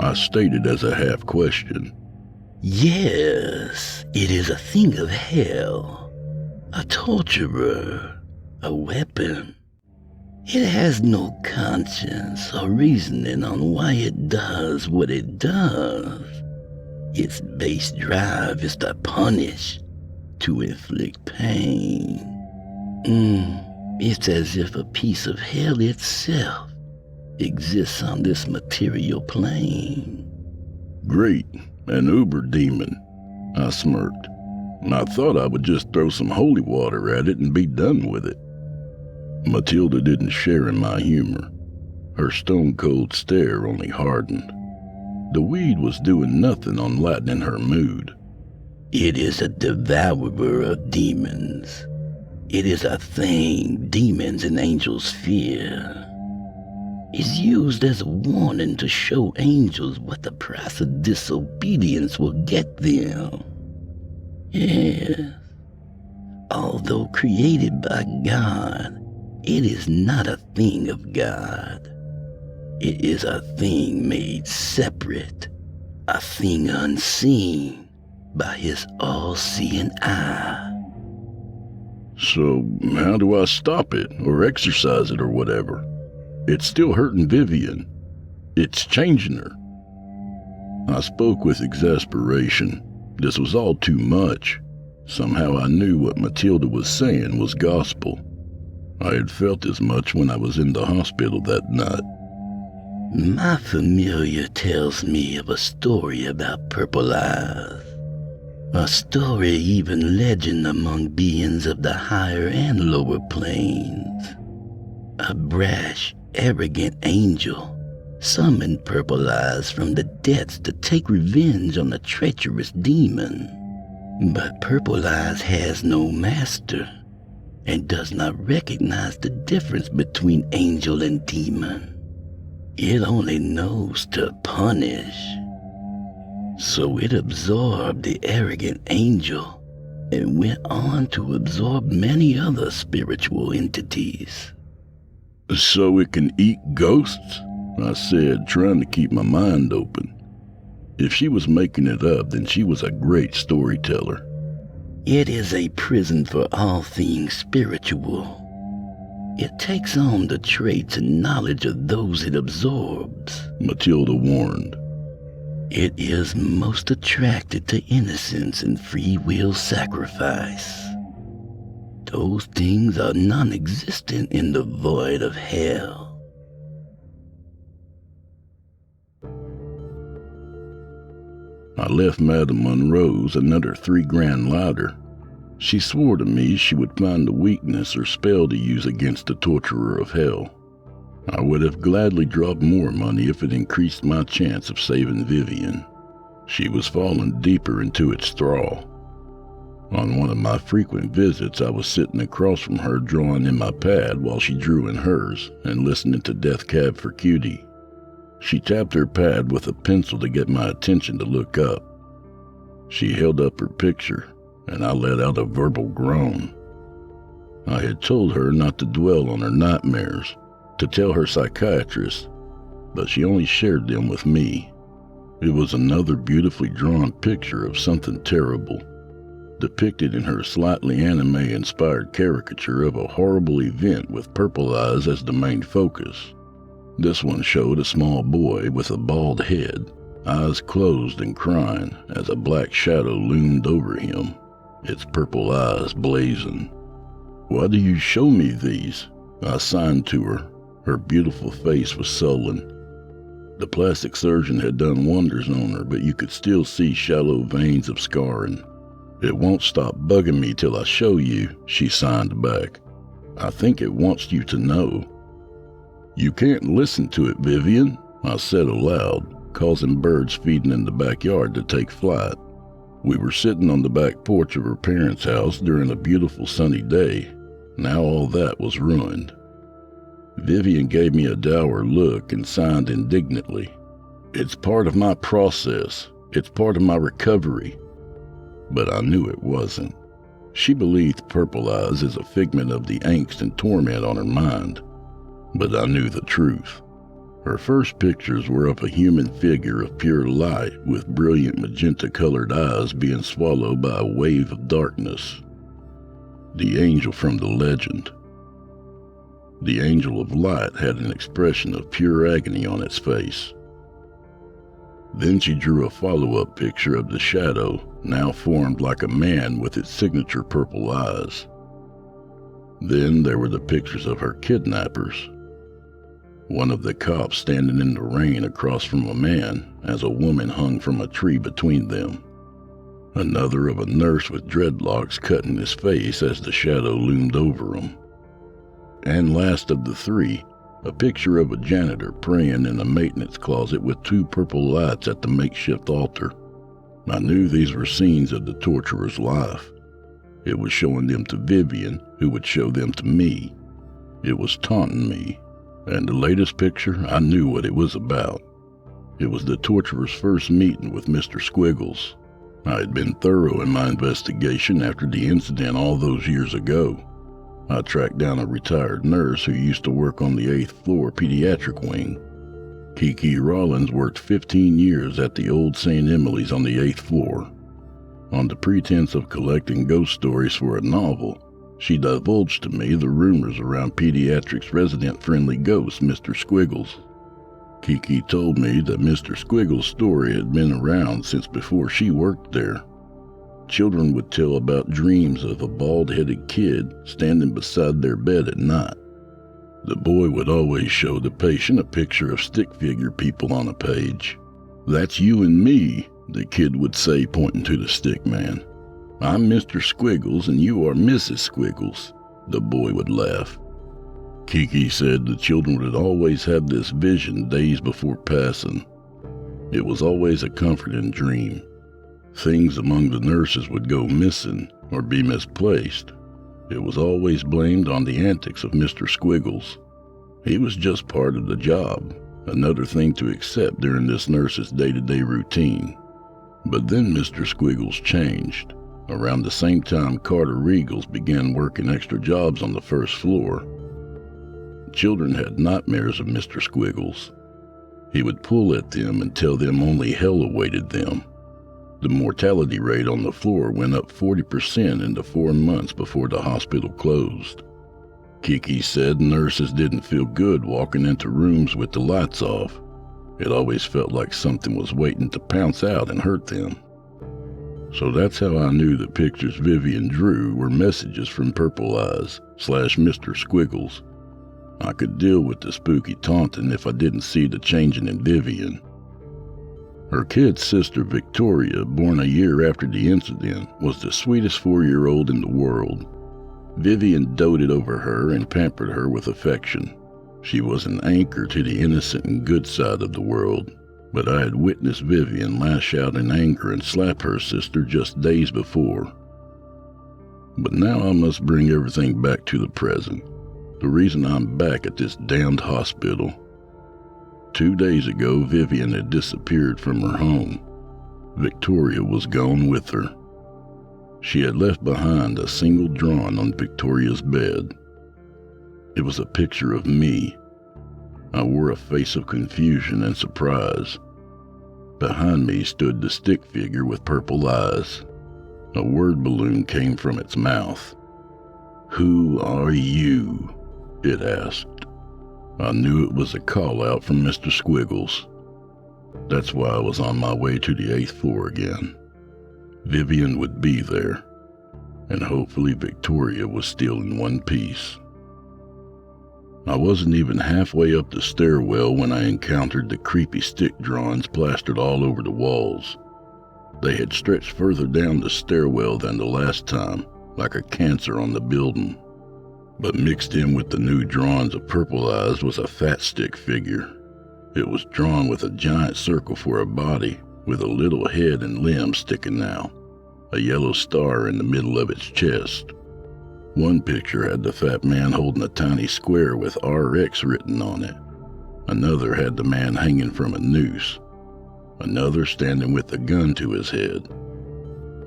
I stated as a half question. Yes, it is a thing of hell, a torturer, a weapon. It has no conscience or reasoning on why it does what it does. Its base drive is to punish, to inflict pain. It's as if a piece of hell itself exists on this material plane. Great, an uber demon, I smirked. I thought I would just throw some holy water at it and be done with it. Matilda didn't share in my humor. Her stone-cold stare only hardened. The weed was doing nothing on lightening her mood. It is a devourer of demons. It is a thing demons and angels fear. It's used as a warning to show angels what the price of disobedience will get them. Yes, although created by God, it is not a thing of God. It is a thing made separate, a thing unseen by his all-seeing eye. So, how do I stop it, or exercise it, or whatever? It's still hurting Vivian. It's changing her. I spoke with exasperation. This was all too much. Somehow I knew what Matilda was saying was gospel. I had felt as much when I was in the hospital that night. My familiar tells me of a story about purple eyes. A story even legend among beings of the higher and lower planes. A brash, arrogant angel summoned Purple Eyes from the depths to take revenge on a treacherous demon. But Purple Eyes has no master and does not recognize the difference between angel and demon. It only knows to punish. So it absorbed the arrogant angel and went on to absorb many other spiritual entities. So it can eat ghosts? I said, trying to keep my mind open. If she was making it up, then she was a great storyteller. It is a prison for all things spiritual. It takes on the traits and knowledge of those it absorbs, Matilda warned. It is most attracted to innocence and free will sacrifice. Those things are non-existent in the void of hell. I left Madame Monroe's another $3,000 louder. She swore to me she would find a weakness or spell to use against the torturer of hell. I would have gladly dropped more money if it increased my chance of saving Vivian. She was falling deeper into its thrall. On one of my frequent visits, I was sitting across from her drawing in my pad while she drew in hers and listening to Death Cab for Cutie. She tapped her pad with a pencil to get my attention to look up. She held up her picture, and I let out a verbal groan. I had told her not to dwell on her nightmares, to tell her psychiatrist, but she only shared them with me. It was another beautifully drawn picture of something terrible, depicted in her slightly anime-inspired caricature of a horrible event with purple eyes as the main focus. This one showed a small boy with a bald head, eyes closed and crying as a black shadow loomed over him, its purple eyes blazing. "Why do you show me these?" I signed to her. Her beautiful face was sullen. The plastic surgeon had done wonders on her, but you could still see shallow veins of scarring. "It won't stop bugging me till I show you," she signed back. "I think it wants you to know." "You can't listen to it, Vivian," I said aloud, causing birds feeding in the backyard to take flight. We were sitting on the back porch of her parents' house during a beautiful sunny day. Now all that was ruined. Vivian gave me a dour look and signed indignantly. "It's part of my process. It's part of my recovery." But I knew it wasn't. She believed Purple Eyes is a figment of the angst and torment on her mind. But I knew the truth. Her first pictures were of a human figure of pure light with brilliant magenta-colored eyes being swallowed by a wave of darkness. The angel from the legend. The angel of light had an expression of pure agony on its face. Then she drew a follow-up picture of the shadow, now formed like a man with its signature purple eyes. Then there were the pictures of her kidnappers. One of the cops standing in the rain across from a man as a woman hung from a tree between them. Another of a nurse with dreadlocks cutting his face as the shadow loomed over him. And last of the three, a picture of a janitor praying in a maintenance closet with two purple lights at the makeshift altar. I knew these were scenes of the torturer's life. It was showing them to Vivian, who would show them to me. It was taunting me. And the latest picture, I knew what it was about. It was the torturer's first meeting with Mr. Squiggles. I had been thorough in my investigation after the incident all those years ago. I tracked down a retired nurse who used to work on the 8th floor pediatric wing. Kiki Rollins worked 15 years at the old St. Emily's on the 8th floor. On the pretense of collecting ghost stories for a novel, she divulged to me the rumors around pediatrics' resident-friendly ghost, Mr. Squiggles. Kiki told me that Mr. Squiggles' story had been around since before she worked there. Children would tell about dreams of a bald-headed kid standing beside their bed at night. The boy would always show the patient a picture of stick figure people on a page. "That's you and me," the kid would say, pointing to the stick man. "I'm Mr. Squiggles and you are Mrs. Squiggles," the boy would laugh. Kiki said the children would always have this vision days before passing. It was always a comforting dream. Things among the nurses would go missing or be misplaced. It was always blamed on the antics of Mr. Squiggles. He was just part of the job, another thing to accept during this nurse's day-to-day routine. But then Mr. Squiggles changed. Around the same time, Carter Regals began working extra jobs on the first floor. Children had nightmares of Mr. Squiggles. He would pull at them and tell them only hell awaited them. The mortality rate on the floor went up 40% in the 4 months before the hospital closed. Kiki said nurses didn't feel good walking into rooms with the lights off. It always felt like something was waiting to pounce out and hurt them. So that's how I knew the pictures Vivian drew were messages from Purple Eyes / Mr. Squiggles. I could deal with the spooky taunting if I didn't see the changing in Vivian. Her kid sister Victoria, born a year after the incident, was the sweetest 4-year-old in the world. Vivian doted over her and pampered her with affection. She was an anchor to the innocent and good side of the world, but I had witnessed Vivian lash out in anger and slap her sister just days before. But now I must bring everything back to the present. The reason I'm back at this damned hospital. 2 days ago, Vivian had disappeared from her home. Victoria was gone with her. She had left behind a single drawing on Victoria's bed. It was a picture of me. I wore a face of confusion and surprise. Behind me stood the stick figure with purple eyes. A word balloon came from its mouth. "Who are you?" it asked. I knew it was a call-out from Mr. Squiggles. That's why I was on my way to the 8th floor again. Vivian would be there, and hopefully Victoria was still in one piece. I wasn't even halfway up the stairwell when I encountered the creepy stick drawings plastered all over the walls. They had stretched further down the stairwell than the last time, like a cancer on the building. But mixed in with the new drawings of Purple Eyes was a fat stick figure. It was drawn with a giant circle for a body, with a little head and limbs sticking out, a yellow star in the middle of its chest. One picture had the fat man holding a tiny square with RX written on it. Another had the man hanging from a noose. Another standing with a gun to his head.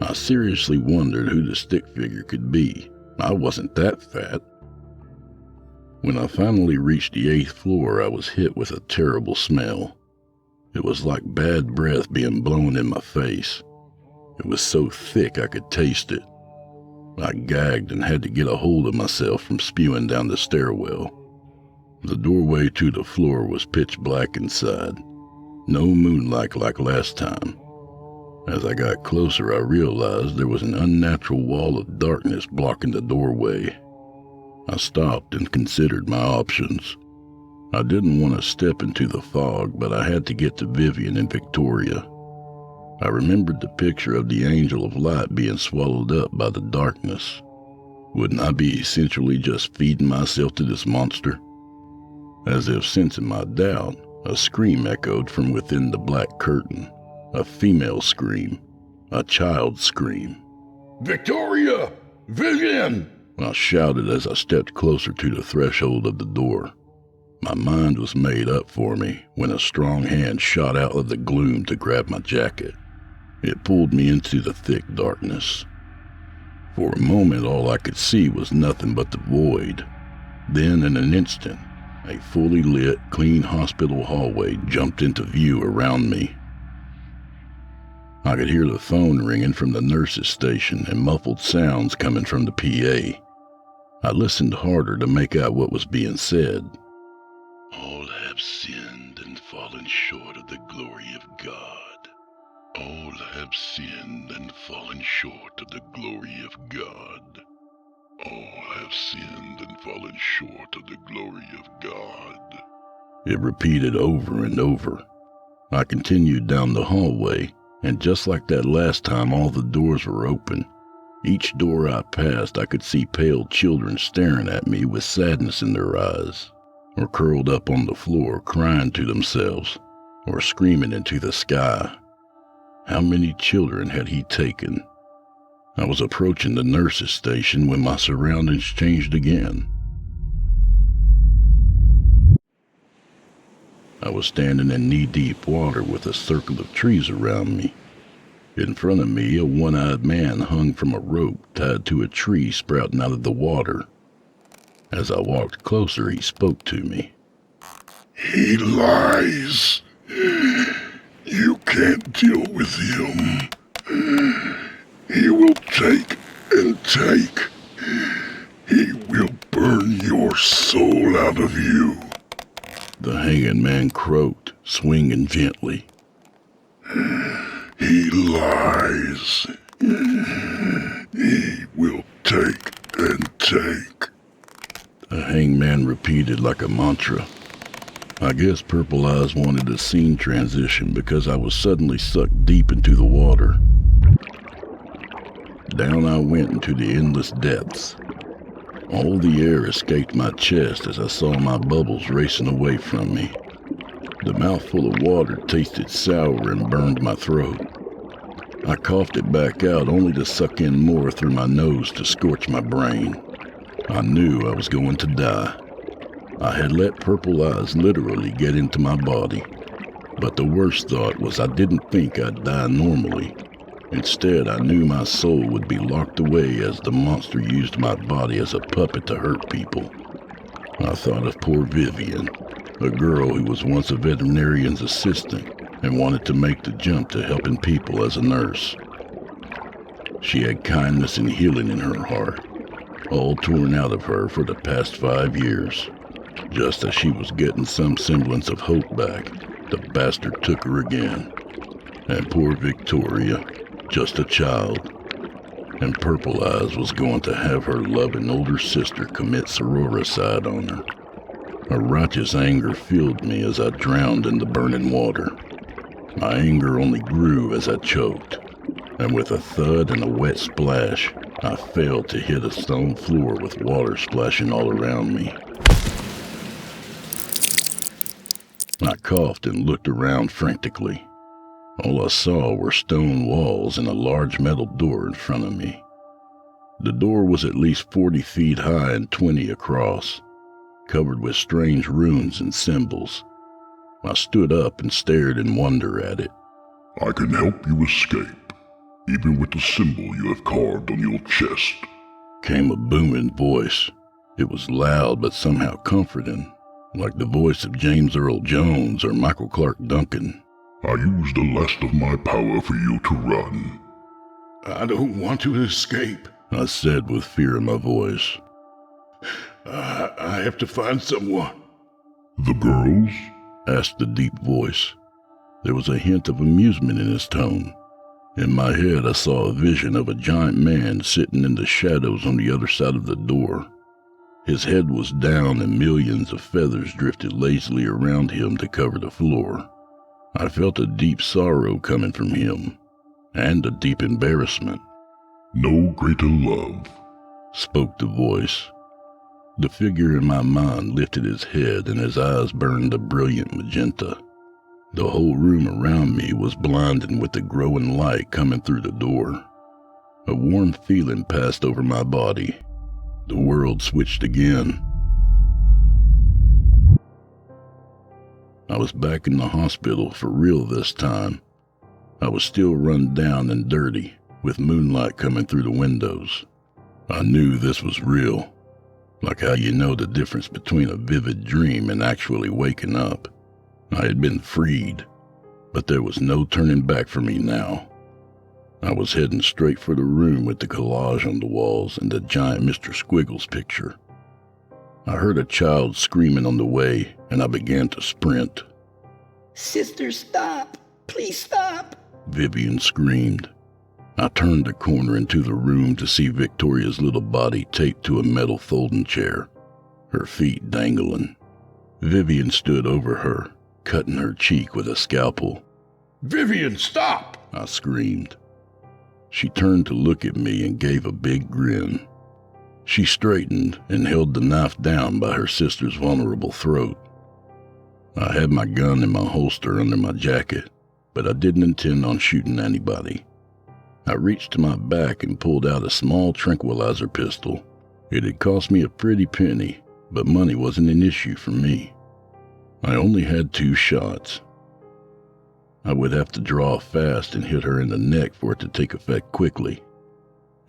I seriously wondered who the stick figure could be. I wasn't that fat. When I finally reached the 8th floor, I was hit with a terrible smell. It was like bad breath being blown in my face. It was so thick I could taste it. I gagged and had to get a hold of myself from spewing down the stairwell. The doorway to the floor was pitch black inside. No moonlight like last time. As I got closer, I realized there was an unnatural wall of darkness blocking the doorway. I stopped and considered my options. I didn't want to step into the fog, but I had to get to Vivian and Victoria. I remembered the picture of the angel of light being swallowed up by the darkness. Wouldn't I be essentially just feeding myself to this monster? As if sensing my doubt, a scream echoed from within the black curtain. A female scream. A child's scream. Victoria! Vivian! I shouted as I stepped closer to the threshold of the door. My mind was made up for me when a strong hand shot out of the gloom to grab my jacket. It pulled me into the thick darkness. For a moment, all I could see was nothing but the void. Then, in an instant, a fully lit, clean hospital hallway jumped into view around me. I could hear the phone ringing from the nurse's station and muffled sounds coming from the PA. I listened harder to make out what was being said. All have sinned and fallen short of the glory of God. All have sinned and fallen short of the glory of God. All have sinned and fallen short of the glory of God. It repeated over and over. I continued down the hallway, and just like that last time, all the doors were open. Each door I passed, I could see pale children staring at me with sadness in their eyes, or curled up on the floor crying to themselves, or screaming into the sky. How many children had he taken? I was approaching the nurse's station when my surroundings changed again. I was standing in knee-deep water with a circle of trees around me. In front of me, a one-eyed man hung from a rope tied to a tree sprouting out of the water. As I walked closer, he spoke to me. He lies. You can't deal with him. He will take and take. He will burn your soul out of you. The hanging man croaked, swinging gently. He lies. He will take and take. The hangman repeated like a mantra. I guess Purple Eyes wanted a scene transition because I was suddenly sucked deep into the water. Down I went into the endless depths. All the air escaped my chest as I saw my bubbles racing away from me. The mouthful of water tasted sour and burned my throat. I coughed it back out only to suck in more through my nose to scorch my brain. I knew I was going to die. I had let Purple Eyes literally get into my body. But the worst thought was I didn't think I'd die normally. Instead, I knew my soul would be locked away as the monster used my body as a puppet to hurt people. I thought of poor Vivian, a girl who was once a veterinarian's assistant and wanted to make the jump to helping people as a nurse. She had kindness and healing in her heart, all torn out of her for the past 5 years. Just as she was getting some semblance of hope back, the bastard took her again. And poor Victoria, just a child. And Purple Eyes was going to have her loving older sister commit sororicide on her. A righteous anger filled me as I drowned in the burning water. My anger only grew as I choked, and with a thud and a wet splash, I fell to hit a stone floor with water splashing all around me. I coughed and looked around frantically. All I saw were stone walls and a large metal door in front of me. The door was at least 40 feet high and 20 across, covered with strange runes and symbols. I stood up and stared in wonder at it. I can help you escape, even with the symbol you have carved on your chest. Came a booming voice. It was loud but somehow comforting, like the voice of James Earl Jones or Michael Clark Duncan. I used the last of my power for you to run. I don't want to escape, I said with fear in my voice. I have to find someone. The girls? Asked the deep voice. There was a hint of amusement in his tone. In my head, I saw a vision of a giant man sitting in the shadows on the other side of the door. His head was down and millions of feathers drifted lazily around him to cover the floor. I felt a deep sorrow coming from him, and a deep embarrassment. No greater love, spoke the voice. The figure in my mind lifted his head and his eyes burned a brilliant magenta. The whole room around me was blinding with the growing light coming through the door. A warm feeling passed over my body. The world switched again. I was back in the hospital for real this time. I was still run down and dirty, with moonlight coming through the windows. I knew this was real, like how you know the difference between a vivid dream and actually waking up. I had been freed, but there was no turning back for me now. I was heading straight for the room with the collage on the walls and the giant Mr. Squiggles picture. I heard a child screaming on the way, and I began to sprint. Sister, stop! Please stop! Vivian screamed. I turned the corner into the room to see Victoria's little body taped to a metal folding chair, her feet dangling. Vivian stood over her, cutting her cheek with a scalpel. Vivian, stop! I screamed. She turned to look at me and gave a big grin. She straightened and held the knife down by her sister's vulnerable throat. I had my gun in my holster under my jacket, but I didn't intend on shooting anybody. I reached to my back and pulled out a small tranquilizer pistol. It had cost me a pretty penny, but money wasn't an issue for me. I only had 2 shots. I would have to draw fast and hit her in the neck for it to take effect quickly.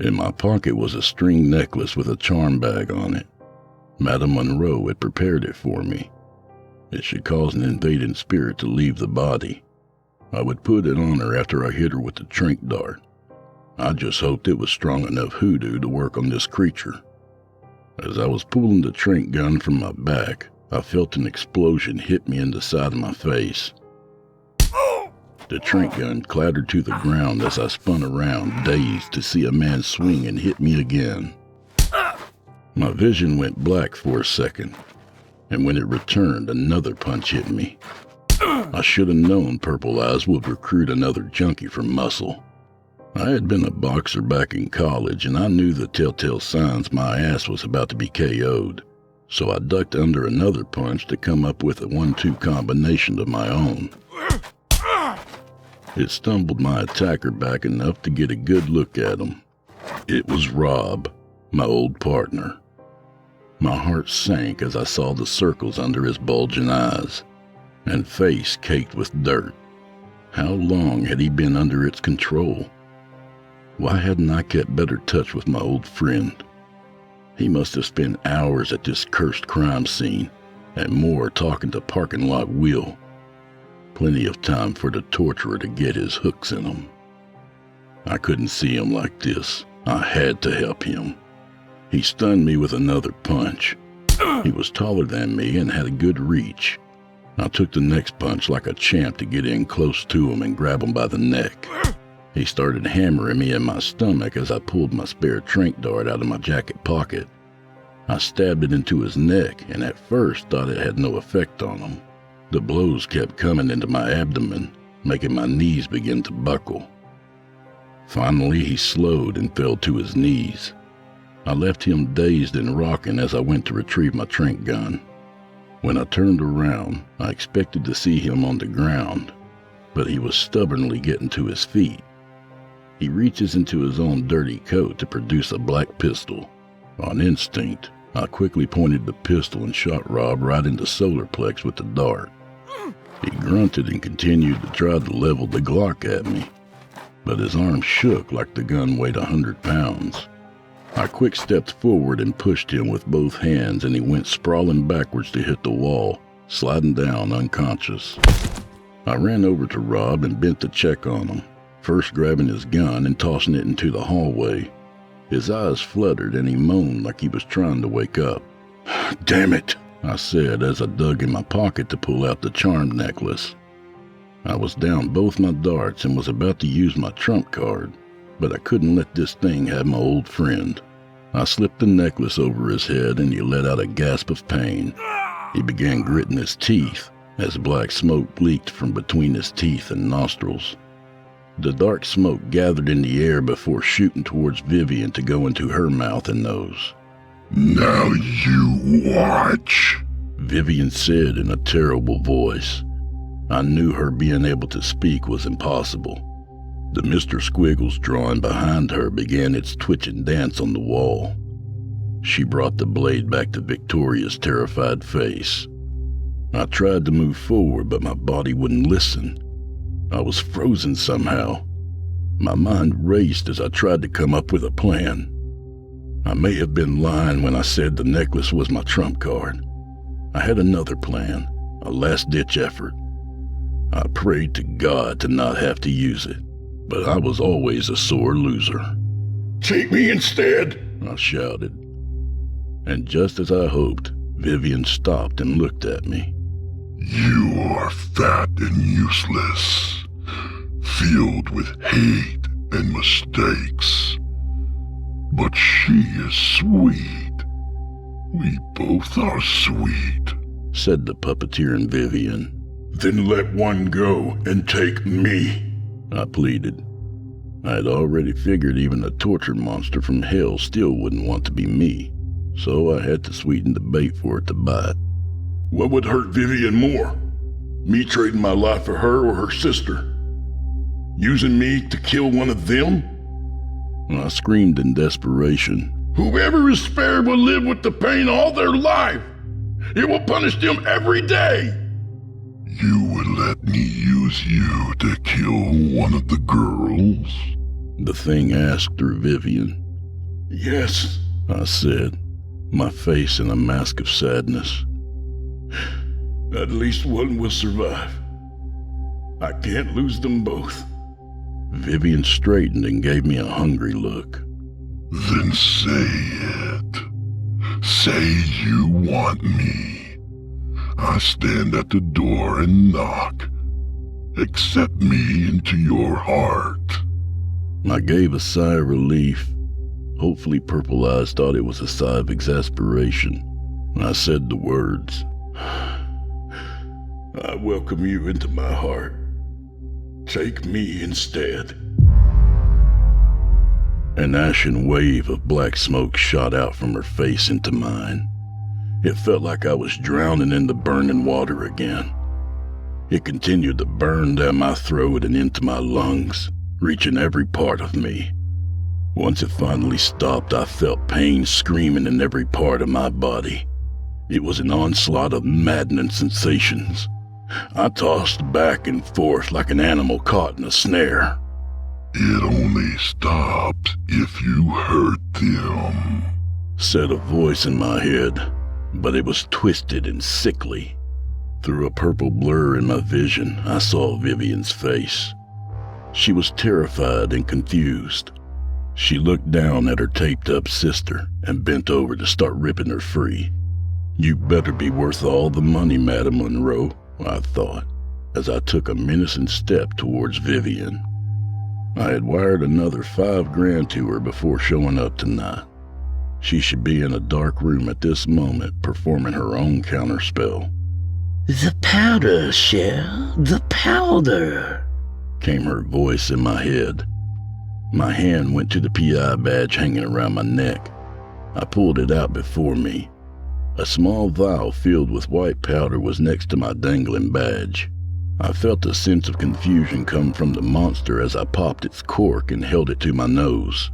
In my pocket was a string necklace with a charm bag on it. Madame Monroe had prepared it for me. It should cause an invading spirit to leave the body. I would put it on her after I hit her with the trink dart. I just hoped it was strong enough hoodoo to work on this creature. As I was pulling the trink gun from my back, I felt an explosion hit me in the side of my face. The trink gun clattered to the ground as I spun around, dazed, to see a man swing and hit me again. My vision went black for a second, and when it returned, another punch hit me. I should have known Purple Eyes would recruit another junkie for muscle. I had been a boxer back in college, and I knew the telltale signs my ass was about to be KO'd, so I ducked under another punch to come up with a 1-2 combination of my own. It stumbled my attacker back enough to get a good look at him. It was Rob, my old partner. My heart sank as I saw the circles under his bulging eyes, and face caked with dirt. How long had he been under its control? Why hadn't I kept better touch with my old friend? He must have spent hours at this cursed crime scene, and more talking to parking lot Will. Plenty of time for the torturer to get his hooks in him. I couldn't see him like this. I had to help him. He stunned me with another punch. He was taller than me and had a good reach. I took the next punch like a champ to get in close to him and grab him by the neck. He started hammering me in my stomach as I pulled my spare trink dart out of my jacket pocket. I stabbed it into his neck and at first thought it had no effect on him. The blows kept coming into my abdomen, making my knees begin to buckle. Finally, he slowed and fell to his knees. I left him dazed and rocking as I went to retrieve my trink gun. When I turned around, I expected to see him on the ground, but he was stubbornly getting to his feet. He reaches into his own dirty coat to produce a black pistol. On instinct, I quickly pointed the pistol and shot Rob right in the solar plex with the dart. He grunted and continued to try to level the Glock at me, but his arm shook like the gun weighed 100 pounds. I quick-stepped forward and pushed him with both hands, and he went sprawling backwards to hit the wall, sliding down unconscious. I ran over to Rob and bent to check on him, first grabbing his gun and tossing it into the hallway. His eyes fluttered and he moaned like he was trying to wake up. "Damn it," I said as I dug in my pocket to pull out the charm necklace. I was down both my darts and was about to use my trump card, but I couldn't let this thing have my old friend. I slipped the necklace over his head and he let out a gasp of pain. He began gritting his teeth as black smoke leaked from between his teeth and nostrils. The dark smoke gathered in the air before shooting towards Vivian to go into her mouth and nose. Now you watch, Vivian said in a terrible voice. I knew her being able to speak was impossible. The Mr. Squiggles drawing behind her began its twitching dance on the wall. She brought the blade back to Victoria's terrified face. I tried to move forward, but my body wouldn't listen. I was frozen somehow. My mind raced as I tried to come up with a plan. I may have been lying when I said the necklace was my trump card. I had another plan, a last-ditch effort. I prayed to God to not have to use it, but I was always a sore loser. "Take me instead," I shouted. And just as I hoped, Vivian stopped and looked at me. "You are fat and useless, filled with hate and mistakes. But she is sweet. We both are sweet," said the puppeteering Vivian. "Then let one go and take me," I pleaded. I had already figured even a torture monster from hell still wouldn't want to be me, so I had to sweeten the bait for it to bite. "What would hurt Vivian more? Me trading my life for her or her sister? Using me to kill one of them?" I screamed in desperation. "Whoever is spared will live with the pain all their life. It will punish them every day." "You would let me use you to kill one of the girls? The thing asked through Vivian. Yes, I said, my face in a mask of sadness. at least one will survive. I can't lose them both. Vivian straightened and gave me a hungry look. Then say it. Say you want me. I stand at the door and knock. Accept me into your heart. I gave a sigh of relief. Hopefully Purple Eyes thought it was a sigh of exasperation. I said the words. I welcome you into my heart. Take me instead. An ashen wave of black smoke shot out from her face into mine. It felt like I was drowning in the burning water again. It continued to burn down my throat and into my lungs, reaching every part of me. Once it finally stopped, I felt pain screaming in every part of my body. It was an onslaught of maddening sensations. I tossed back and forth like an animal caught in a snare. It only stops if you hurt them, said a voice in my head, but it was twisted and sickly. Through a purple blur in my vision, I saw Vivian's face. She was terrified and confused. She looked down at her taped-up sister and bent over to start ripping her free. You better be worth all the money, Madame Monroe, I thought, as I took a menacing step towards Vivian. I had wired another $5,000 to her before showing up tonight. She should be in a dark room at this moment performing her own counterspell. The powder, Cher, the powder, came her voice in my head. My hand went to the PI badge hanging around my neck. I pulled it out before me. A small vial filled with white powder was next to my dangling badge. I felt a sense of confusion come from the monster as I popped its cork and held it to my nose.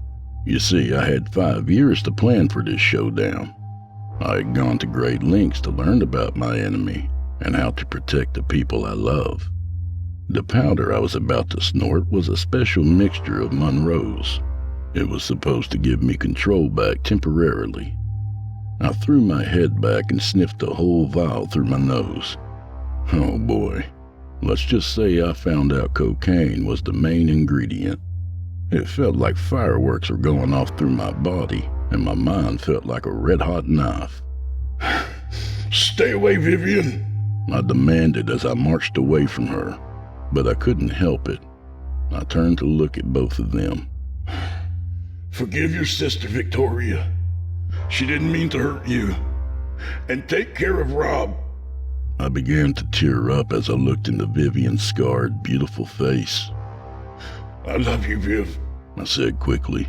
You see, I had 5 years to plan for this showdown. I had gone to great lengths to learn about my enemy and how to protect the people I love. The powder I was about to snort was a special mixture of Monroe's. It was supposed to give me control back temporarily. I threw my head back and sniffed the whole vial through my nose. Oh boy, let's just say I found out cocaine was the main ingredient. It felt like fireworks were going off through my body, and my mind felt like a red-hot knife. Stay away, Vivian, I demanded as I marched away from her, but I couldn't help it. I turned to look at both of them. Forgive your sister, Victoria. She didn't mean to hurt you. And take care of Rob. I began to tear up as I looked into Vivian's scarred, beautiful face. I love you, Viv, I said quickly.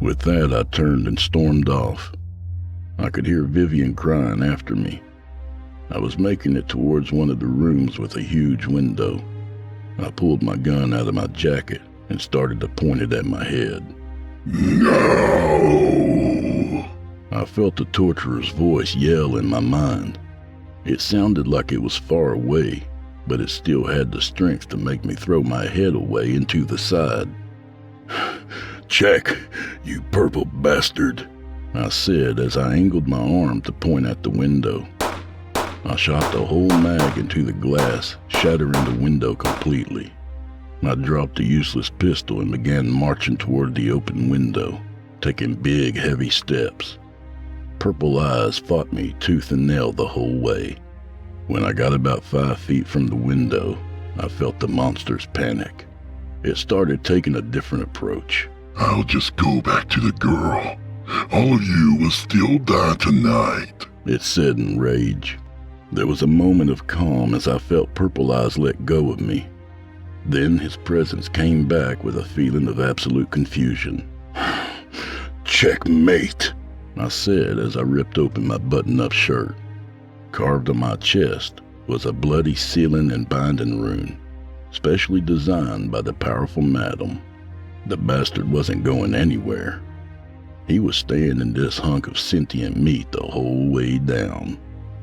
With that, I turned and stormed off. I could hear Vivian crying after me. I was making it towards one of the rooms with a huge window. I pulled my gun out of my jacket and started to point it at my head. No! I felt the torturer's voice yell in my mind. It sounded like it was far away, but it still had the strength to make me throw my head away and to the side. Check, you purple bastard, I said as I angled my arm to point at the window. I shot the whole mag into the glass, shattering the window completely. I dropped the useless pistol and began marching toward the open window, taking big, heavy steps. Purple Eyes fought me tooth and nail the whole way. When I got about 5 feet from the window, I felt the monster's panic. It started taking a different approach. I'll just go back to the girl. All of you will still die tonight, it said in rage. There was a moment of calm as I felt Purple Eyes let go of me. Then his presence came back with a feeling of absolute confusion. Checkmate, I said as I ripped open my button-up shirt. Carved on my chest was a bloody sealing and binding rune, specially designed by the powerful madam. The bastard wasn't going anywhere. He was staying in this hunk of sentient meat the whole way down.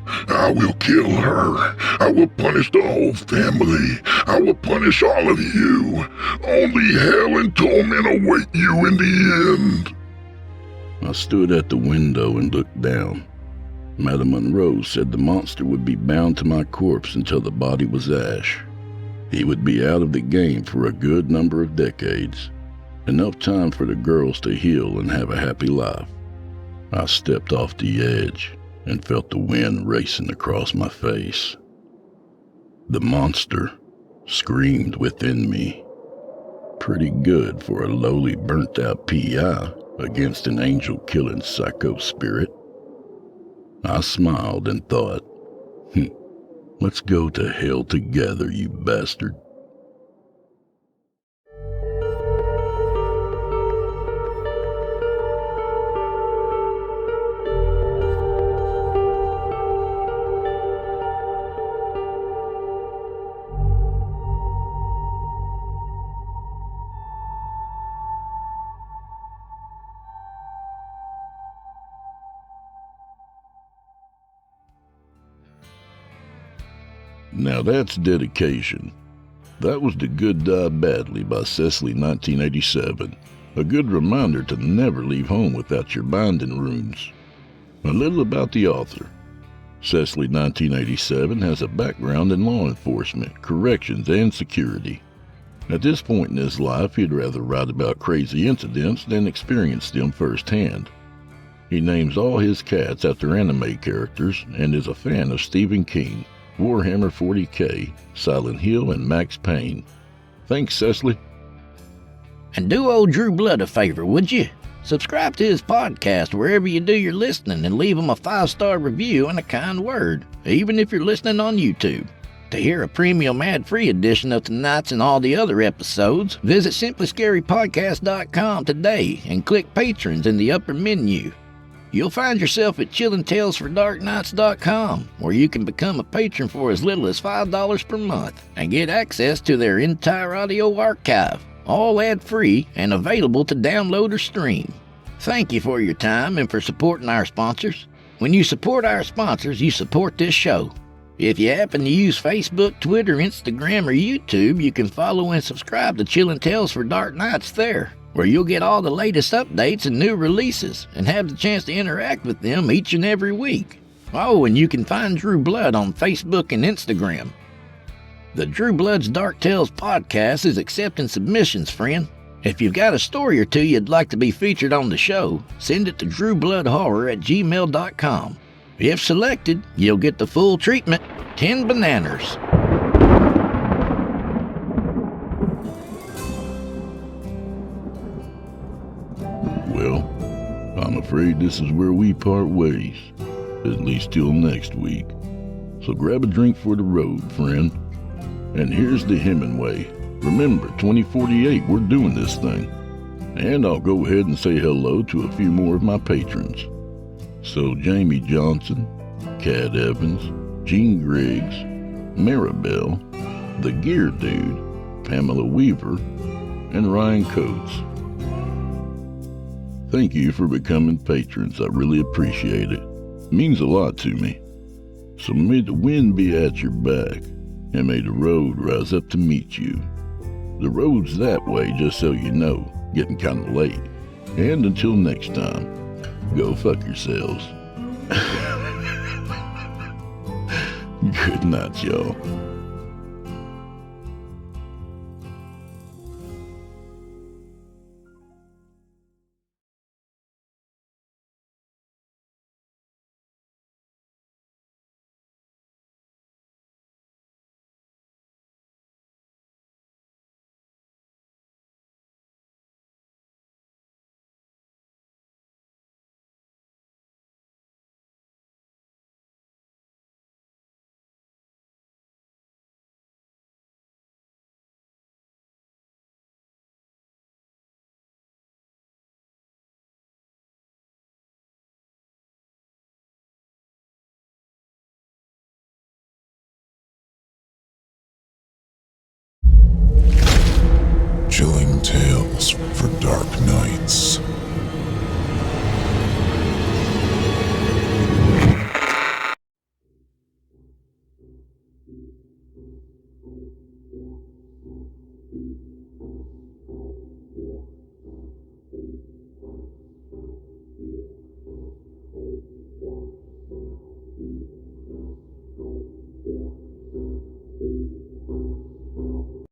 I will kill her. I will punish the whole family. I will punish all of you. Only hell and torment await you in the end. I stood at the window and looked down. Madame Monroe said the monster would be bound to my corpse until the body was ash. He would be out of the game for a good number of decades. Enough time for the girls to heal and have a happy life. I stepped off the edge and felt the wind racing across my face. The monster screamed within me. Pretty good for a lowly burnt-out PI against an angel-killing psycho spirit. I smiled and thought, let's go to hell together, you bastard. Now that's dedication. That was The Good Die Badly by Cecily 1987. A good reminder to never leave home without your binding runes. A little about the author. Cecily 1987 has a background in law enforcement, corrections, and security. At this point in his life, he'd rather write about crazy incidents than experience them firsthand. He names all his cats after anime characters and is a fan of Stephen King, Warhammer 40K, Silent Hill, and Max Payne. Thanks, Cecily. And do old Drew Blood a favor, would you? Subscribe to his podcast wherever you do your listening and leave him a 5-star review and a kind word, even if you're listening on YouTube. To hear a premium ad-free edition of tonight's and all the other episodes, visit simplyscarypodcast.com today and click Patrons in the upper menu. You'll find yourself at chillingtalesfordarknights.com, where you can become a patron for as little as $5 per month and get access to their entire audio archive, all ad-free and available to download or stream. Thank you for your time and for supporting our sponsors. When you support our sponsors, you support this show. If you happen to use Facebook, Twitter, Instagram, or YouTube, you can follow and subscribe to Chilling Tales for Dark Nights there, where you'll get all the latest updates and new releases and have the chance to interact with them each and every week. Oh, and you can find Drew Blood on Facebook and Instagram. The Drew Blood's Dark Tales podcast is accepting submissions, friend. If you've got a story or two you'd like to be featured on the show, send it to drewbloodhorror@gmail.com. If selected, you'll get the full treatment, 10 bananas. Well, I'm afraid this is where we part ways, at least till next week. So grab a drink for the road, friend. And here's the Hemingway. Remember, 2048, we're doing this thing. And I'll go ahead and say hello to a few more of my patrons. So Jamie Johnson, Cat Evans, Gene Griggs, Maribel, The Gear Dude, Pamela Weaver, and Ryan Coates. Thank you for becoming patrons. I really appreciate it. It means a lot to me. So may the wind be at your back, and may the road rise up to meet you. The road's that way, just so you know, getting kind of late. And until next time, go fuck yourselves. Good night, y'all. Chilling Tales for Dark Nights.